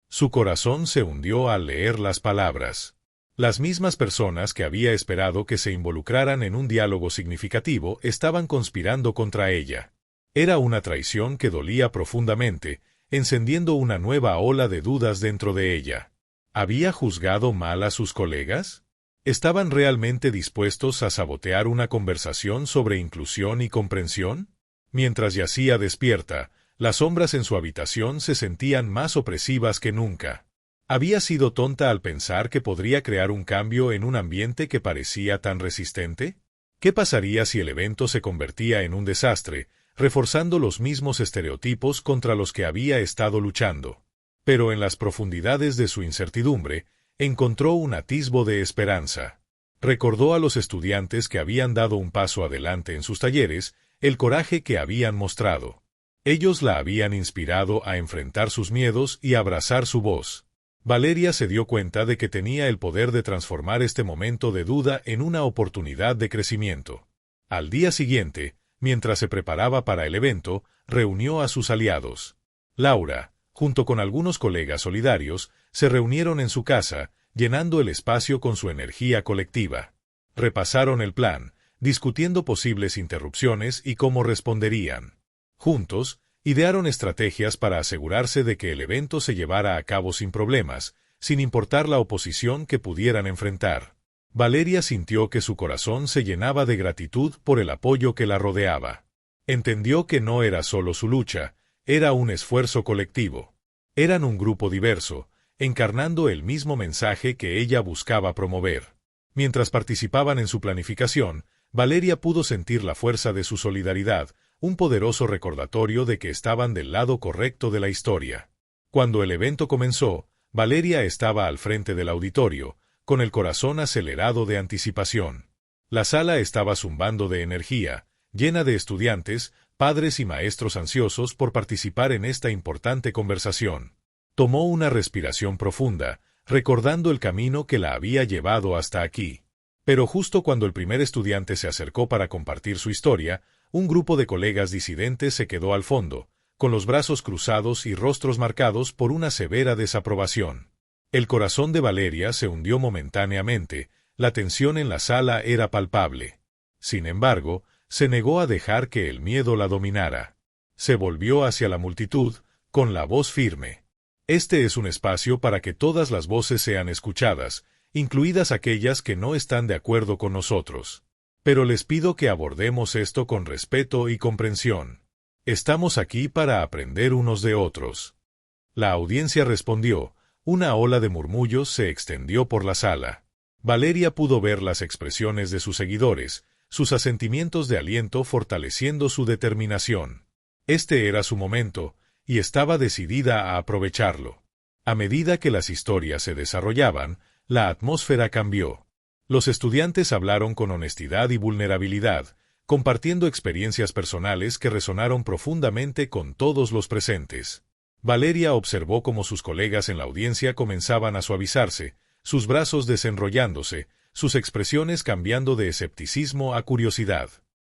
Su corazón se hundió al leer las palabras. Las mismas personas que había esperado que se involucraran en un diálogo significativo estaban conspirando contra ella. Era una traición que dolía profundamente, encendiendo una nueva ola de dudas dentro de ella. ¿Había juzgado mal a sus colegas? ¿Estaban realmente dispuestos a sabotear una conversación sobre inclusión y comprensión? Mientras yacía despierta, las sombras en su habitación se sentían más opresivas que nunca. ¿Había sido tonta al pensar que podría crear un cambio en un ambiente que parecía tan resistente? ¿Qué pasaría si el evento se convertía en un desastre, reforzando los mismos estereotipos contra los que había estado luchando? Pero en las profundidades de su incertidumbre, encontró un atisbo de esperanza. Recordó a los estudiantes que habían dado un paso adelante en sus talleres, el coraje que habían mostrado. Ellos la habían inspirado a enfrentar sus miedos y abrazar su voz. Valeria se dio cuenta de que tenía el poder de transformar este momento de duda en una oportunidad de crecimiento. Al día siguiente, mientras se preparaba para el evento, reunió a sus aliados. Laura, junto con algunos colegas solidarios, se reunieron en su casa, llenando el espacio con su energía colectiva. Repasaron el plan, discutiendo posibles interrupciones y cómo responderían. Juntos, idearon estrategias para asegurarse de que el evento se llevara a cabo sin problemas, sin importar la oposición que pudieran enfrentar. Valeria sintió que su corazón se llenaba de gratitud por el apoyo que la rodeaba. Entendió que no era solo su lucha, era un esfuerzo colectivo. Eran un grupo diverso, encarnando el mismo mensaje que ella buscaba promover. Mientras participaban en su planificación, Valeria pudo sentir la fuerza de su solidaridad, un poderoso recordatorio de que estaban del lado correcto de la historia. Cuando el evento comenzó, Valeria estaba al frente del auditorio, con el corazón acelerado de anticipación. La sala estaba zumbando de energía, llena de estudiantes, padres y maestros ansiosos por participar en esta importante conversación. Tomó una respiración profunda, recordando el camino que la había llevado hasta aquí. Pero justo cuando el primer estudiante se acercó para compartir su historia, un grupo de colegas disidentes se quedó al fondo, con los brazos cruzados y rostros marcados por una severa desaprobación. El corazón de Valeria se hundió momentáneamente, la tensión en la sala era palpable. Sin embargo, se negó a dejar que el miedo la dominara. Se volvió hacia la multitud, con la voz firme. Este es un espacio para que todas las voces sean escuchadas, incluidas aquellas que no están de acuerdo con nosotros. Pero les pido que abordemos esto con respeto y comprensión. Estamos aquí para aprender unos de otros. La audiencia respondió, una ola de murmullos se extendió por la sala. Valeria pudo ver las expresiones de sus seguidores, sus asentimientos de aliento fortaleciendo su determinación. Este era su momento, y estaba decidida a aprovecharlo. A medida que las historias se desarrollaban, la atmósfera cambió. Los estudiantes hablaron con honestidad y vulnerabilidad, compartiendo experiencias personales que resonaron profundamente con todos los presentes. Valeria observó cómo sus colegas en la audiencia comenzaban a suavizarse, sus brazos desenrollándose, sus expresiones cambiando de escepticismo a curiosidad.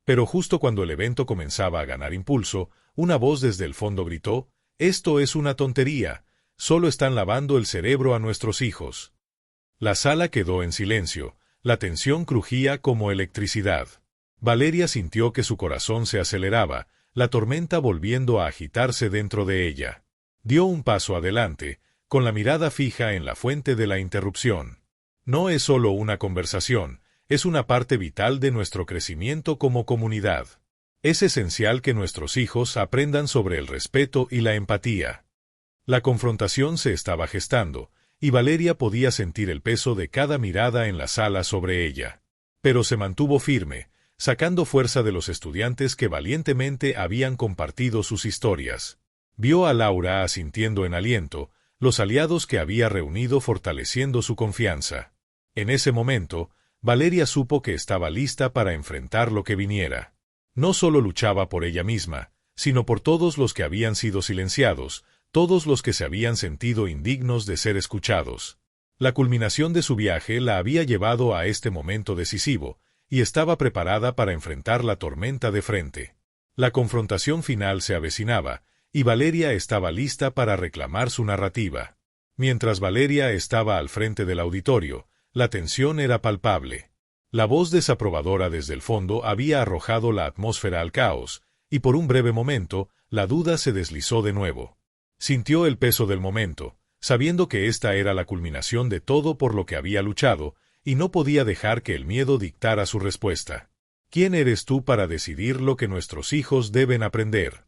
Pero justo cuando el evento comenzaba a ganar impulso, una voz desde el fondo gritó: «Esto es una tontería, solo están lavando el cerebro a nuestros hijos». La sala quedó en silencio, la tensión crujía como electricidad. Valeria sintió que su corazón se aceleraba, la tormenta volviendo a agitarse dentro de ella. Dio un paso adelante, con la mirada fija en la fuente de la interrupción. No es solo una conversación, es una parte vital de nuestro crecimiento como comunidad. Es esencial que nuestros hijos aprendan sobre el respeto y la empatía. La confrontación se estaba gestando, y Valeria podía sentir el peso de cada mirada en la sala sobre ella. Pero se mantuvo firme, sacando fuerza de los estudiantes que valientemente habían compartido sus historias. Vio a Laura asintiendo en aliento, los aliados que había reunido fortaleciendo su confianza. En ese momento, Valeria supo que estaba lista para enfrentar lo que viniera. No solo luchaba por ella misma, sino por todos los que habían sido silenciados, todos los que se habían sentido indignos de ser escuchados. La culminación de su viaje la había llevado a este momento decisivo, y estaba preparada para enfrentar la tormenta de frente. La confrontación final se avecinaba, y Valeria estaba lista para reclamar su narrativa. Mientras Valeria estaba al frente del auditorio, la tensión era palpable. La voz desaprobadora desde el fondo había arrojado la atmósfera al caos, y por un breve momento, la duda se deslizó de nuevo. Sintió el peso del momento, sabiendo que esta era la culminación de todo por lo que había luchado, y no podía dejar que el miedo dictara su respuesta. ¿Quién eres tú para decidir lo que nuestros hijos deben aprender?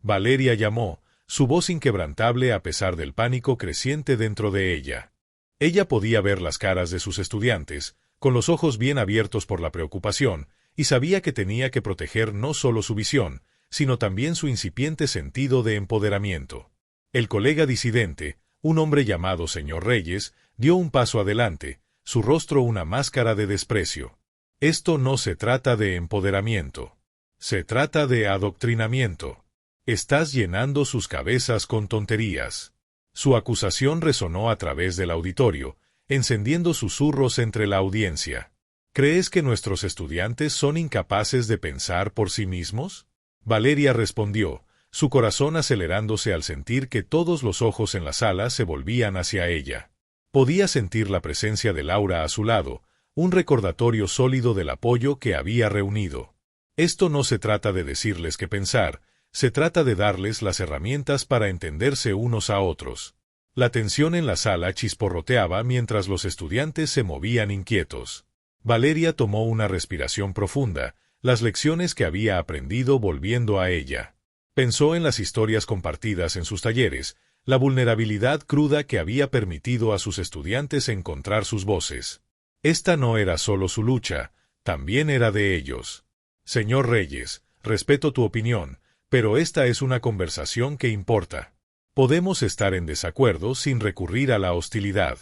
Valeria llamó, su voz inquebrantable a pesar del pánico creciente dentro de ella. Ella podía ver las caras de sus estudiantes, con los ojos bien abiertos por la preocupación, y sabía que tenía que proteger no solo su visión, sino también su incipiente sentido de empoderamiento. El colega disidente, un hombre llamado señor Reyes, dio un paso adelante, su rostro una máscara de desprecio. Esto no se trata de empoderamiento. Se trata de adoctrinamiento. Estás llenando sus cabezas con tonterías. Su acusación resonó a través del auditorio, encendiendo susurros entre la audiencia. ¿Crees que nuestros estudiantes son incapaces de pensar por sí mismos? Valeria respondió, su corazón acelerándose al sentir que todos los ojos en la sala se volvían hacia ella. Podía sentir la presencia de Laura a su lado, un recordatorio sólido del apoyo que había reunido. Esto no se trata de decirles qué pensar, se trata de darles las herramientas para entenderse unos a otros. La tensión en la sala chisporroteaba mientras los estudiantes se movían inquietos. Valeria tomó una respiración profunda, las lecciones que había aprendido volviendo a ella. Pensó en las historias compartidas en sus talleres, la vulnerabilidad cruda que había permitido a sus estudiantes encontrar sus voces. Esta no era solo su lucha, también era de ellos. Señor Reyes, respeto tu opinión, pero esta es una conversación que importa. Podemos estar en desacuerdo sin recurrir a la hostilidad.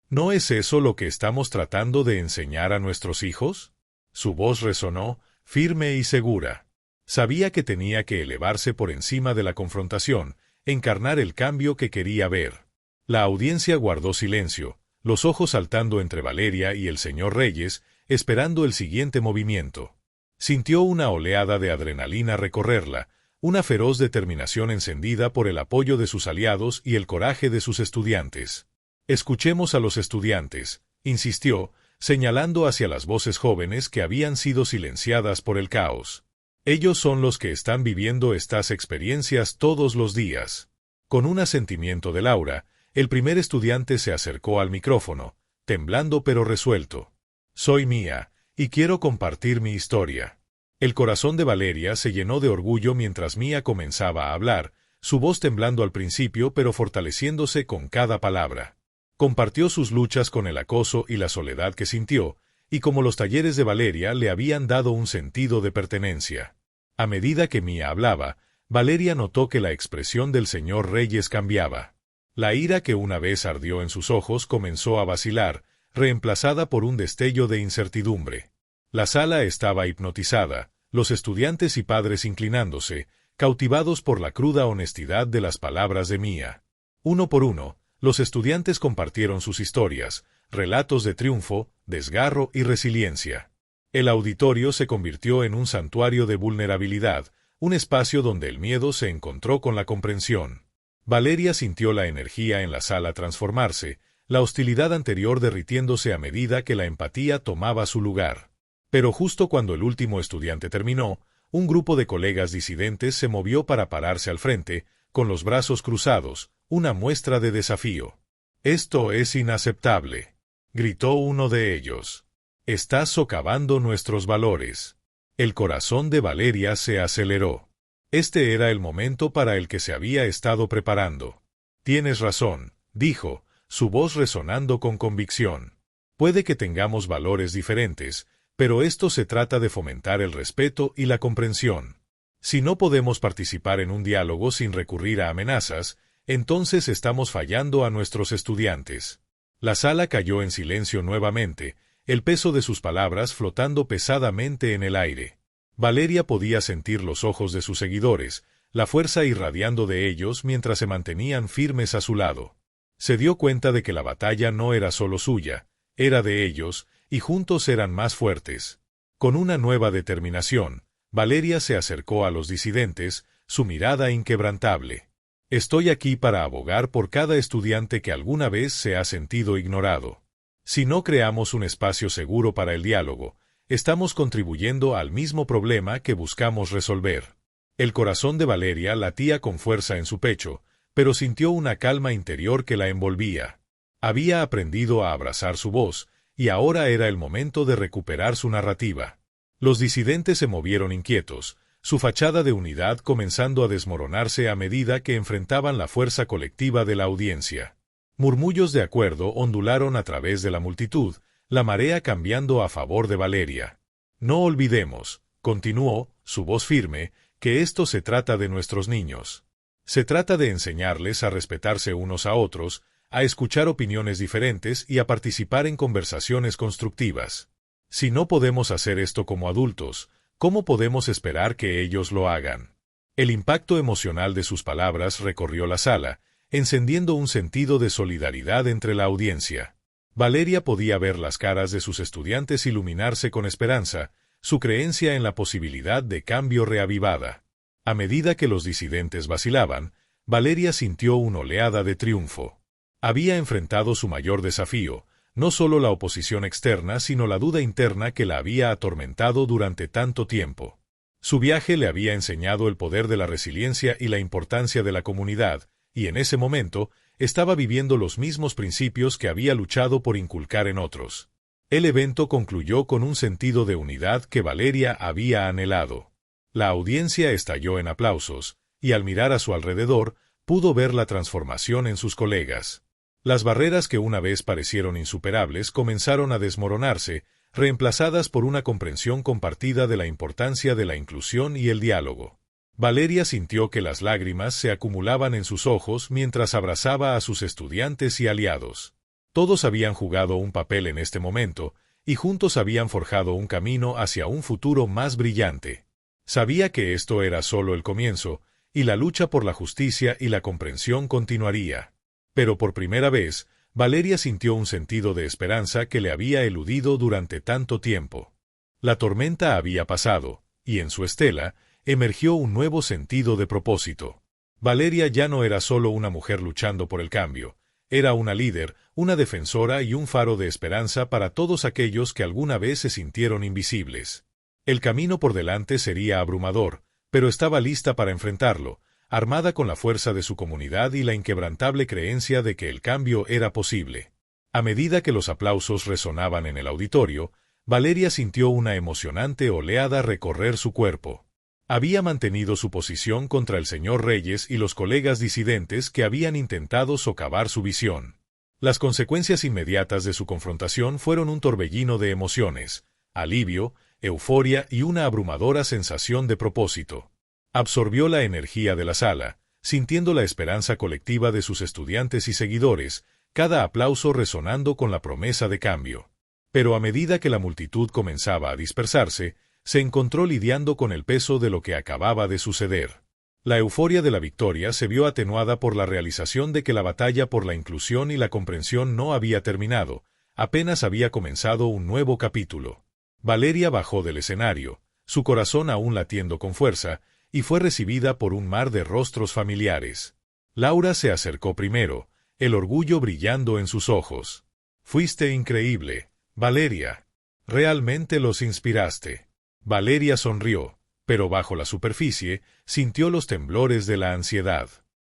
¿No es eso lo que estamos tratando de enseñar a nuestros hijos? Su voz resonó, firme y segura. Sabía que tenía que elevarse por encima de la confrontación, encarnar el cambio que quería ver. La audiencia guardó silencio, los ojos saltando entre Valeria y el señor Reyes, esperando el siguiente movimiento. Sintió una oleada de adrenalina recorrerla, una feroz determinación encendida por el apoyo de sus aliados y el coraje de sus estudiantes. Escuchemos a los estudiantes, insistió, señalando hacia las voces jóvenes que habían sido silenciadas por el caos. Ellos son los que están viviendo estas experiencias todos los días. Con un asentimiento de Laura, el primer estudiante se acercó al micrófono, temblando pero resuelto. Soy Mía, y quiero compartir mi historia. El corazón de Valeria se llenó de orgullo mientras Mía comenzaba a hablar, su voz temblando al principio pero fortaleciéndose con cada palabra. Compartió sus luchas con el acoso y la soledad que sintió, y como los talleres de Valeria le habían dado un sentido de pertenencia. A medida que Mía hablaba, Valeria notó que la expresión del señor Reyes cambiaba. La ira que una vez ardió en sus ojos comenzó a vacilar, reemplazada por un destello de incertidumbre. La sala estaba hipnotizada, los estudiantes y padres inclinándose, cautivados por la cruda honestidad de las palabras de Mia. Uno por uno, los estudiantes compartieron sus historias, relatos de triunfo, desgarro y resiliencia. El auditorio se convirtió en un santuario de vulnerabilidad, un espacio donde el miedo se encontró con la comprensión. Valeria sintió la energía en la sala transformarse, la hostilidad anterior derritiéndose a medida que la empatía tomaba su lugar. Pero justo cuando el último estudiante terminó, un grupo de colegas disidentes se movió para pararse al frente, con los brazos cruzados, una muestra de desafío. «Esto es inaceptable», gritó uno de ellos. «Estás socavando nuestros valores». El corazón de Valeria se aceleró. Este era el momento para el que se había estado preparando. «Tienes razón», dijo, su voz resonando con convicción. «Puede que tengamos valores diferentes, pero esto se trata de fomentar el respeto y la comprensión. Si no podemos participar en un diálogo sin recurrir a amenazas, entonces estamos fallando a nuestros estudiantes». La sala cayó en silencio nuevamente, el peso de sus palabras flotando pesadamente en el aire. Valeria podía sentir los ojos de sus seguidores, la fuerza irradiando de ellos mientras se mantenían firmes a su lado. Se dio cuenta de que la batalla no era solo suya, era de ellos, y juntos eran más fuertes. Con una nueva determinación, Valeria se acercó a los disidentes, su mirada inquebrantable. «Estoy aquí para abogar por cada estudiante que alguna vez se ha sentido ignorado. Si no creamos un espacio seguro para el diálogo, estamos contribuyendo al mismo problema que buscamos resolver». El corazón de Valeria latía con fuerza en su pecho, pero sintió una calma interior que la envolvía. Había aprendido a abrazar su voz, y ahora era el momento de recuperar su narrativa. Los disidentes se movieron inquietos, su fachada de unidad comenzando a desmoronarse a medida que enfrentaban la fuerza colectiva de la audiencia. Murmullos de acuerdo ondularon a través de la multitud, la marea cambiando a favor de Valeria. «No olvidemos», continuó, su voz firme, «que esto se trata de nuestros niños. Se trata de enseñarles a respetarse unos a otros, a escuchar opiniones diferentes y a participar en conversaciones constructivas. Si no podemos hacer esto como adultos, ¿cómo podemos esperar que ellos lo hagan?». El impacto emocional de sus palabras recorrió la sala, encendiendo un sentido de solidaridad entre la audiencia. Valeria podía ver las caras de sus estudiantes iluminarse con esperanza, su creencia en la posibilidad de cambio reavivada. A medida que los disidentes vacilaban, Valeria sintió una oleada de triunfo. Había enfrentado su mayor desafío, no solo la oposición externa sino la duda interna que la había atormentado durante tanto tiempo. Su viaje le había enseñado el poder de la resiliencia y la importancia de la comunidad, y en ese momento estaba viviendo los mismos principios que había luchado por inculcar en otros. El evento concluyó con un sentido de unidad que Valeria había anhelado. La audiencia estalló en aplausos, y al mirar a su alrededor, pudo ver la transformación en sus colegas. Las barreras que una vez parecieron insuperables comenzaron a desmoronarse, reemplazadas por una comprensión compartida de la importancia de la inclusión y el diálogo. Valeria sintió que las lágrimas se acumulaban en sus ojos mientras abrazaba a sus estudiantes y aliados. Todos habían jugado un papel en este momento, y juntos habían forjado un camino hacia un futuro más brillante. Sabía que esto era solo el comienzo, y la lucha por la justicia y la comprensión continuaría. Pero por primera vez, Valeria sintió un sentido de esperanza que le había eludido durante tanto tiempo. La tormenta había pasado, y en su estela emergió un nuevo sentido de propósito. Valeria ya no era solo una mujer luchando por el cambio, era una líder, una defensora y un faro de esperanza para todos aquellos que alguna vez se sintieron invisibles. El camino por delante sería abrumador, pero estaba lista para enfrentarlo, armada con la fuerza de su comunidad y la inquebrantable creencia de que el cambio era posible. A medida que los aplausos resonaban en el auditorio, Valeria sintió una emocionante oleada recorrer su cuerpo. Había mantenido su posición contra el señor Reyes y los colegas disidentes que habían intentado socavar su visión. Las consecuencias inmediatas de su confrontación fueron un torbellino de emociones, alivio, euforia y una abrumadora sensación de propósito. Absorbió la energía de la sala, sintiendo la esperanza colectiva de sus estudiantes y seguidores, cada aplauso resonando con la promesa de cambio. Pero a medida que la multitud comenzaba a dispersarse, se encontró lidiando con el peso de lo que acababa de suceder. La euforia de la victoria se vio atenuada por la realización de que la batalla por la inclusión y la comprensión no había terminado, apenas había comenzado un nuevo capítulo. Valeria bajó del escenario, su corazón aún latiendo con fuerza, y fue recibida por un mar de rostros familiares. Laura se acercó primero, el orgullo brillando en sus ojos. «Fuiste increíble, Valeria. Realmente los inspiraste». Valeria sonrió, pero bajo la superficie sintió los temblores de la ansiedad.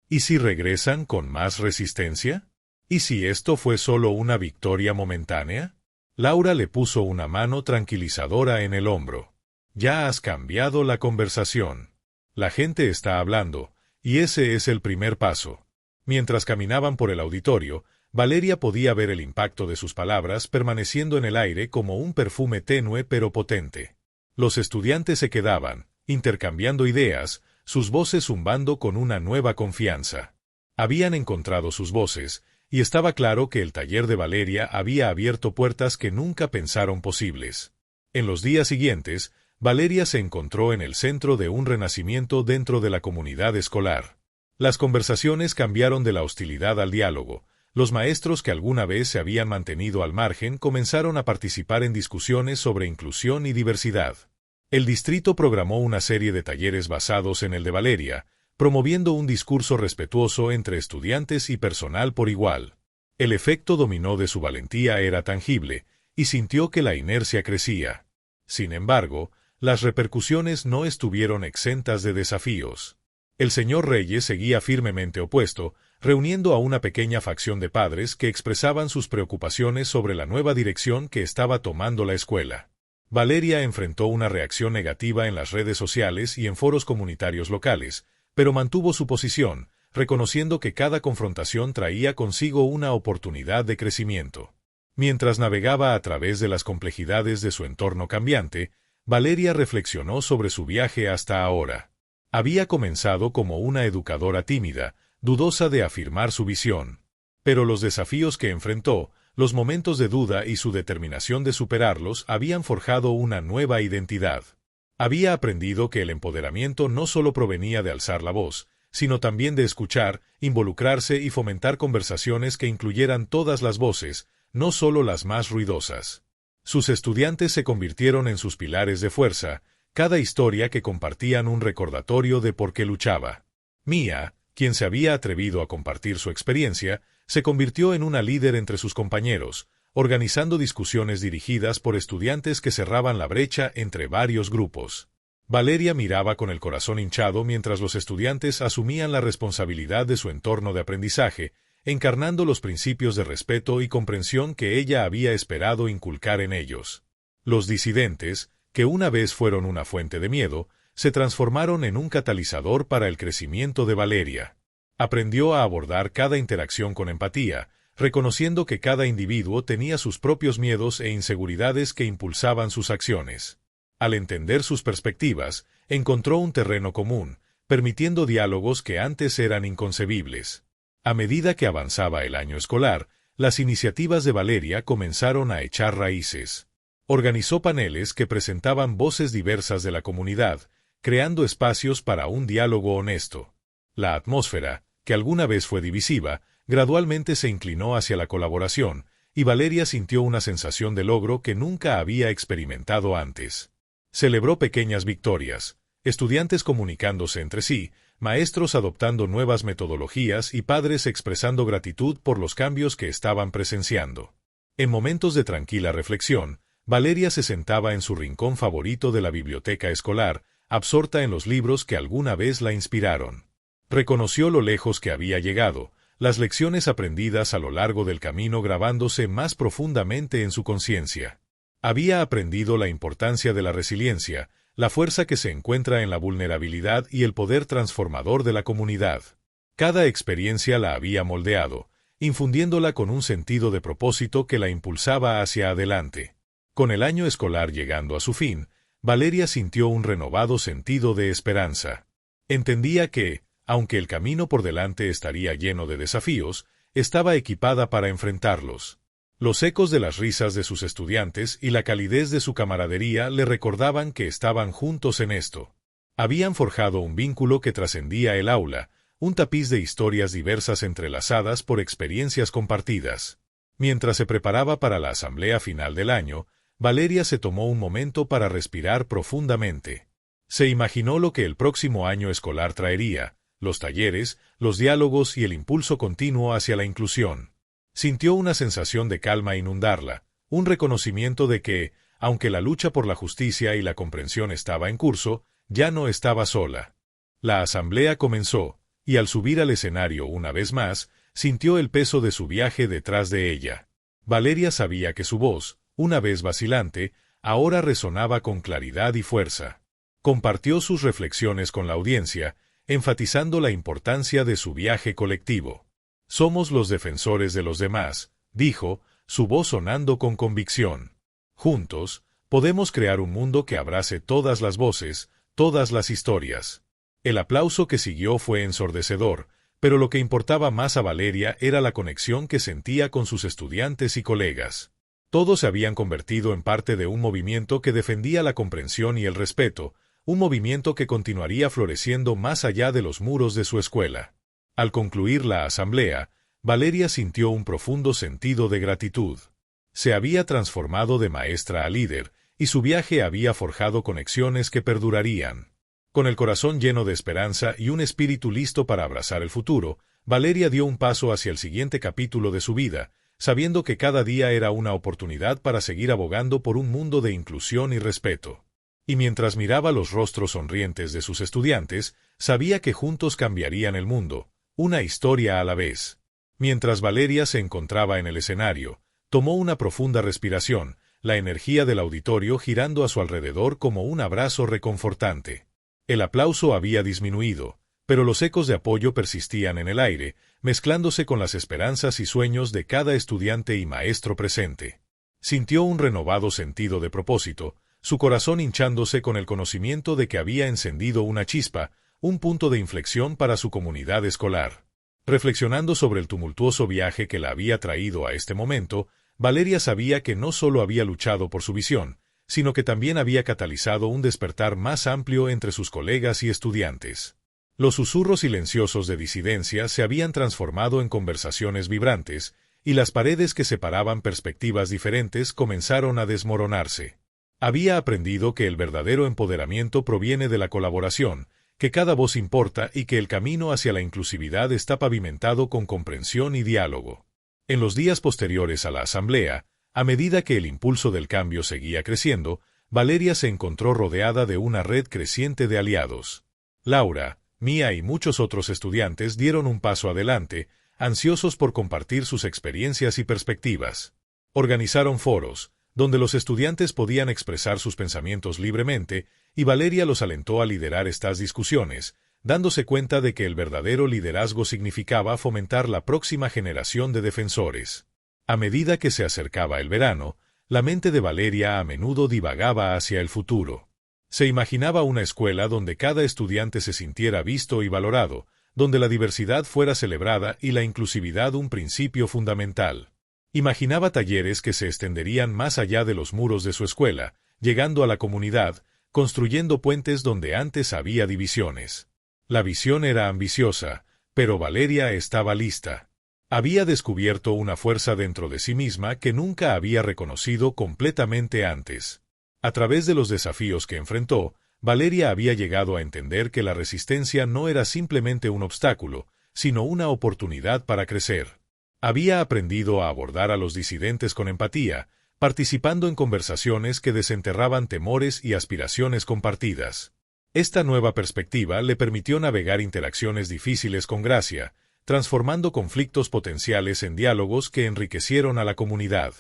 ¿Y si regresan con más resistencia? ¿Y si esto fue solo una victoria momentánea? Laura le puso una mano tranquilizadora en el hombro. «Ya has cambiado la conversación. La gente está hablando, y ese es el primer paso». Mientras caminaban por el auditorio, Valeria podía ver el impacto de sus palabras permaneciendo en el aire como un perfume tenue pero potente. Los estudiantes se quedaban, intercambiando ideas, sus voces zumbando con una nueva confianza. Habían encontrado sus voces, y estaba claro que el taller de Valeria había abierto puertas que nunca pensaron posibles. En los días siguientes, Valeria se encontró en el centro de un renacimiento dentro de la comunidad escolar. Las conversaciones cambiaron de la hostilidad al diálogo. Los maestros que alguna vez se habían mantenido al margen comenzaron a participar en discusiones sobre inclusión y diversidad. El distrito programó una serie de talleres basados en el de Valeria, promoviendo un discurso respetuoso entre estudiantes y personal por igual. El efecto dominó de su valentía era tangible, y sintió que la inercia crecía. Sin embargo, las repercusiones no estuvieron exentas de desafíos. El señor Reyes seguía firmemente opuesto, reuniendo a una pequeña facción de padres que expresaban sus preocupaciones sobre la nueva dirección que estaba tomando la escuela. Valeria enfrentó una reacción negativa en las redes sociales y en foros comunitarios locales, pero mantuvo su posición, reconociendo que cada confrontación traía consigo una oportunidad de crecimiento. Mientras navegaba a través de las complejidades de su entorno cambiante, Valeria reflexionó sobre su viaje hasta ahora. Había comenzado como una educadora tímida, dudosa de afirmar su visión. Pero los desafíos que enfrentó, los momentos de duda y su determinación de superarlos habían forjado una nueva identidad. Había aprendido que el empoderamiento no solo provenía de alzar la voz, sino también de escuchar, involucrarse y fomentar conversaciones que incluyeran todas las voces, no solo las más ruidosas. Sus estudiantes se convirtieron en sus pilares de fuerza, cada historia que compartían un recordatorio de por qué luchaba. Mia, quien se había atrevido a compartir su experiencia, se convirtió en una líder entre sus compañeros, organizando discusiones dirigidas por estudiantes que cerraban la brecha entre varios grupos. Valeria miraba con el corazón hinchado mientras los estudiantes asumían la responsabilidad de su entorno de aprendizaje, encarnando los principios de respeto y comprensión que ella había esperado inculcar en ellos. Los disidentes, que una vez fueron una fuente de miedo, se transformaron en un catalizador para el crecimiento de Valeria. Aprendió a abordar cada interacción con empatía, reconociendo que cada individuo tenía sus propios miedos e inseguridades que impulsaban sus acciones. Al entender sus perspectivas, encontró un terreno común, permitiendo diálogos que antes eran inconcebibles. A medida que avanzaba el año escolar, las iniciativas de Valeria comenzaron a echar raíces. Organizó paneles que presentaban voces diversas de la comunidad, creando espacios para un diálogo honesto. La atmósfera, que alguna vez fue divisiva, gradualmente se inclinó hacia la colaboración, y Valeria sintió una sensación de logro que nunca había experimentado antes. Celebró pequeñas victorias, estudiantes comunicándose entre sí, maestros adoptando nuevas metodologías y padres expresando gratitud por los cambios que estaban presenciando. En momentos de tranquila reflexión, Valeria se sentaba en su rincón favorito de la biblioteca escolar, absorta en los libros que alguna vez la inspiraron. Reconoció lo lejos que había llegado, las lecciones aprendidas a lo largo del camino grabándose más profundamente en su conciencia. Había aprendido la importancia de la resiliencia, la fuerza que se encuentra en la vulnerabilidad y el poder transformador de la comunidad. Cada experiencia la había moldeado, infundiéndola con un sentido de propósito que la impulsaba hacia adelante. Con el año escolar llegando a su fin, Valeria sintió un renovado sentido de esperanza. Entendía que, aunque el camino por delante estaría lleno de desafíos, estaba equipada para enfrentarlos. Los ecos de las risas de sus estudiantes y la calidez de su camaradería le recordaban que estaban juntos en esto. Habían forjado un vínculo que trascendía el aula, un tapiz de historias diversas entrelazadas por experiencias compartidas. Mientras se preparaba para la asamblea final del año, Valeria se tomó un momento para respirar profundamente. Se imaginó lo que el próximo año escolar traería: los talleres, los diálogos y el impulso continuo hacia la inclusión. Sintió una sensación de calma inundarla, un reconocimiento de que, aunque la lucha por la justicia y la comprensión estaba en curso, ya no estaba sola. La asamblea comenzó, y al subir al escenario una vez más, sintió el peso de su viaje detrás de ella. Valeria sabía que su voz, una vez vacilante, ahora resonaba con claridad y fuerza. Compartió sus reflexiones con la audiencia, enfatizando la importancia de su viaje colectivo. «Somos los defensores de los demás», dijo, su voz sonando con convicción. «Juntos, podemos crear un mundo que abrace todas las voces, todas las historias». El aplauso que siguió fue ensordecedor, pero lo que importaba más a Valeria era la conexión que sentía con sus estudiantes y colegas. Todos se habían convertido en parte de un movimiento que defendía la comprensión y el respeto, un movimiento que continuaría floreciendo más allá de los muros de su escuela. Al concluir la asamblea, Valeria sintió un profundo sentido de gratitud. Se había transformado de maestra a líder, y su viaje había forjado conexiones que perdurarían. Con el corazón lleno de esperanza y un espíritu listo para abrazar el futuro, Valeria dio un paso hacia el siguiente capítulo de su vida, sabiendo que cada día era una oportunidad para seguir abogando por un mundo de inclusión y respeto. Y mientras miraba los rostros sonrientes de sus estudiantes, sabía que juntos cambiarían el mundo, una historia a la vez. Mientras Valeria se encontraba en el escenario, tomó una profunda respiración, la energía del auditorio girando a su alrededor como un abrazo reconfortante. El aplauso había disminuido, pero los ecos de apoyo persistían en el aire, mezclándose con las esperanzas y sueños de cada estudiante y maestro presente. Sintió un renovado sentido de propósito, su corazón hinchándose con el conocimiento de que había encendido una chispa, un punto de inflexión para su comunidad escolar. Reflexionando sobre el tumultuoso viaje que la había traído a este momento, Valeria sabía que no solo había luchado por su visión, sino que también había catalizado un despertar más amplio entre sus colegas y estudiantes. Los susurros silenciosos de disidencia se habían transformado en conversaciones vibrantes, y las paredes que separaban perspectivas diferentes comenzaron a desmoronarse. Había aprendido que el verdadero empoderamiento proviene de la colaboración, que cada voz importa y que el camino hacia la inclusividad está pavimentado con comprensión y diálogo. En los días posteriores a la asamblea, a medida que el impulso del cambio seguía creciendo, Valeria se encontró rodeada de una red creciente de aliados. Laura, Mía y muchos otros estudiantes dieron un paso adelante, ansiosos por compartir sus experiencias y perspectivas. Organizaron foros, donde los estudiantes podían expresar sus pensamientos libremente, y Valeria los alentó a liderar estas discusiones, dándose cuenta de que el verdadero liderazgo significaba fomentar la próxima generación de defensores. A medida que se acercaba el verano, la mente de Valeria a menudo divagaba hacia el futuro. Se imaginaba una escuela donde cada estudiante se sintiera visto y valorado, donde la diversidad fuera celebrada y la inclusividad un principio fundamental. Imaginaba talleres que se extenderían más allá de los muros de su escuela, llegando a la comunidad, construyendo puentes donde antes había divisiones. La visión era ambiciosa, pero Valeria estaba lista. Había descubierto una fuerza dentro de sí misma que nunca había reconocido completamente antes. A través de los desafíos que enfrentó, Valeria había llegado a entender que la resistencia no era simplemente un obstáculo, sino una oportunidad para crecer. Había aprendido a abordar a los disidentes con empatía, participando en conversaciones que desenterraban temores y aspiraciones compartidas. Esta nueva perspectiva le permitió navegar interacciones difíciles con gracia, transformando conflictos potenciales en diálogos que enriquecieron a la comunidad.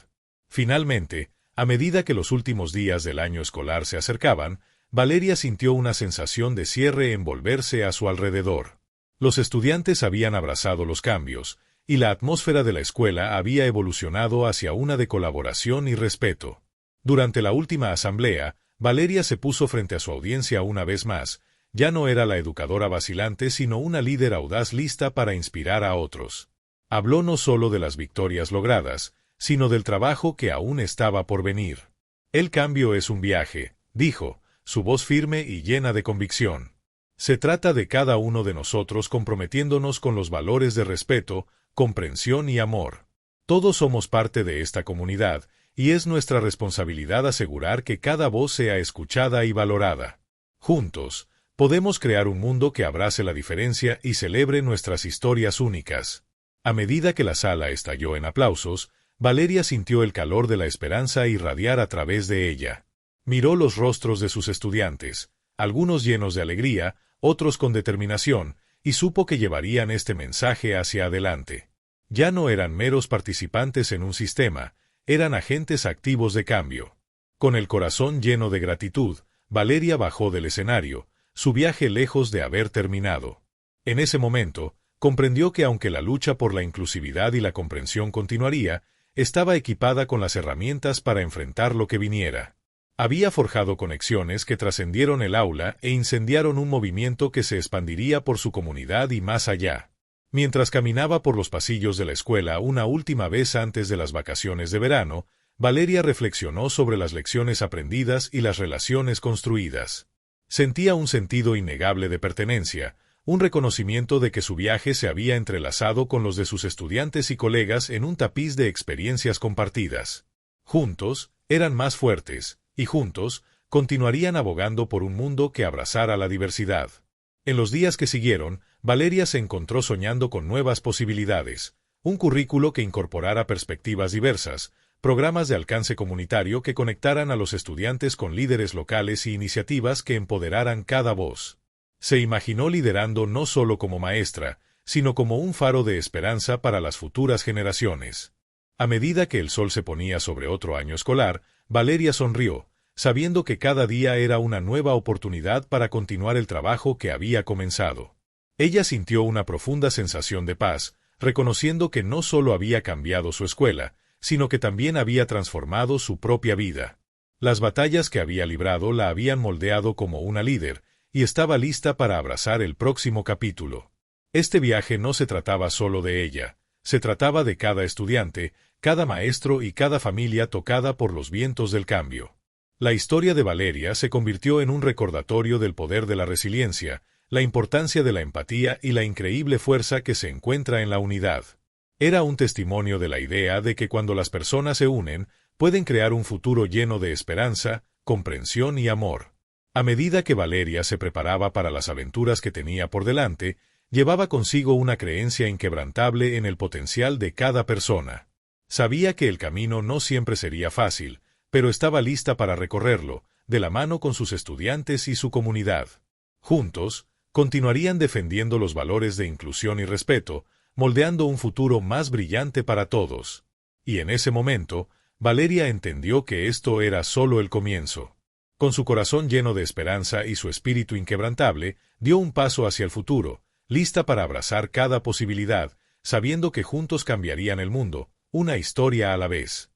Finalmente, a medida que los últimos días del año escolar se acercaban, Valeria sintió una sensación de cierre envolverse a su alrededor. Los estudiantes habían abrazado los cambios, y la atmósfera de la escuela había evolucionado hacia una de colaboración y respeto. Durante la última asamblea, Valeria se puso frente a su audiencia una vez más. Ya no era la educadora vacilante, sino una líder audaz lista para inspirar a otros. Habló no solo de las victorias logradas, sino del trabajo que aún estaba por venir. El cambio es un viaje, dijo, su voz firme y llena de convicción. Se trata de cada uno de nosotros comprometiéndonos con los valores de respeto, comprensión y amor. Todos somos parte de esta comunidad, y es nuestra responsabilidad asegurar que cada voz sea escuchada y valorada. Juntos, podemos crear un mundo que abrace la diferencia y celebre nuestras historias únicas. A medida que la sala estalló en aplausos, Valeria sintió el calor de la esperanza irradiar a través de ella. Miró los rostros de sus estudiantes, algunos llenos de alegría, otros con determinación, y supo que llevarían este mensaje hacia adelante. Ya no eran meros participantes en un sistema, eran agentes activos de cambio. Con el corazón lleno de gratitud, Valeria bajó del escenario, su viaje lejos de haber terminado. En ese momento, comprendió que aunque la lucha por la inclusividad y la comprensión continuaría, estaba equipada con las herramientas para enfrentar lo que viniera. Había forjado conexiones que trascendieron el aula e incendiaron un movimiento que se expandiría por su comunidad y más allá. Mientras caminaba por los pasillos de la escuela una última vez antes de las vacaciones de verano, Valeria reflexionó sobre las lecciones aprendidas y las relaciones construidas. Sentía un sentido innegable de pertenencia, un reconocimiento de que su viaje se había entrelazado con los de sus estudiantes y colegas en un tapiz de experiencias compartidas. Juntos, eran más fuertes, y juntos, continuarían abogando por un mundo que abrazara la diversidad. En los días que siguieron, Valeria se encontró soñando con nuevas posibilidades, un currículo que incorporara perspectivas diversas, programas de alcance comunitario que conectaran a los estudiantes con líderes locales y iniciativas que empoderaran cada voz. Se imaginó liderando no solo como maestra, sino como un faro de esperanza para las futuras generaciones. A medida que el sol se ponía sobre otro año escolar, Valeria sonrió, sabiendo que cada día era una nueva oportunidad para continuar el trabajo que había comenzado. Ella sintió una profunda sensación de paz, reconociendo que no solo había cambiado su escuela, sino que también había transformado su propia vida. Las batallas que había librado la habían moldeado como una líder, y estaba lista para abrazar el próximo capítulo. Este viaje no se trataba solo de ella, se trataba de cada estudiante, cada maestro y cada familia tocada por los vientos del cambio. La historia de Valeria se convirtió en un recordatorio del poder de la resiliencia, la importancia de la empatía y la increíble fuerza que se encuentra en la unidad. Era un testimonio de la idea de que cuando las personas se unen, pueden crear un futuro lleno de esperanza, comprensión y amor. A medida que Valeria se preparaba para las aventuras que tenía por delante, llevaba consigo una creencia inquebrantable en el potencial de cada persona. Sabía que el camino no siempre sería fácil, pero estaba lista para recorrerlo, de la mano con sus estudiantes y su comunidad. Juntos, continuarían defendiendo los valores de inclusión y respeto, moldeando un futuro más brillante para todos. Y en ese momento, Valeria entendió que esto era solo el comienzo. Con su corazón lleno de esperanza y su espíritu inquebrantable, dio un paso hacia el futuro, lista para abrazar cada posibilidad, sabiendo que juntos cambiarían el mundo, una historia a la vez.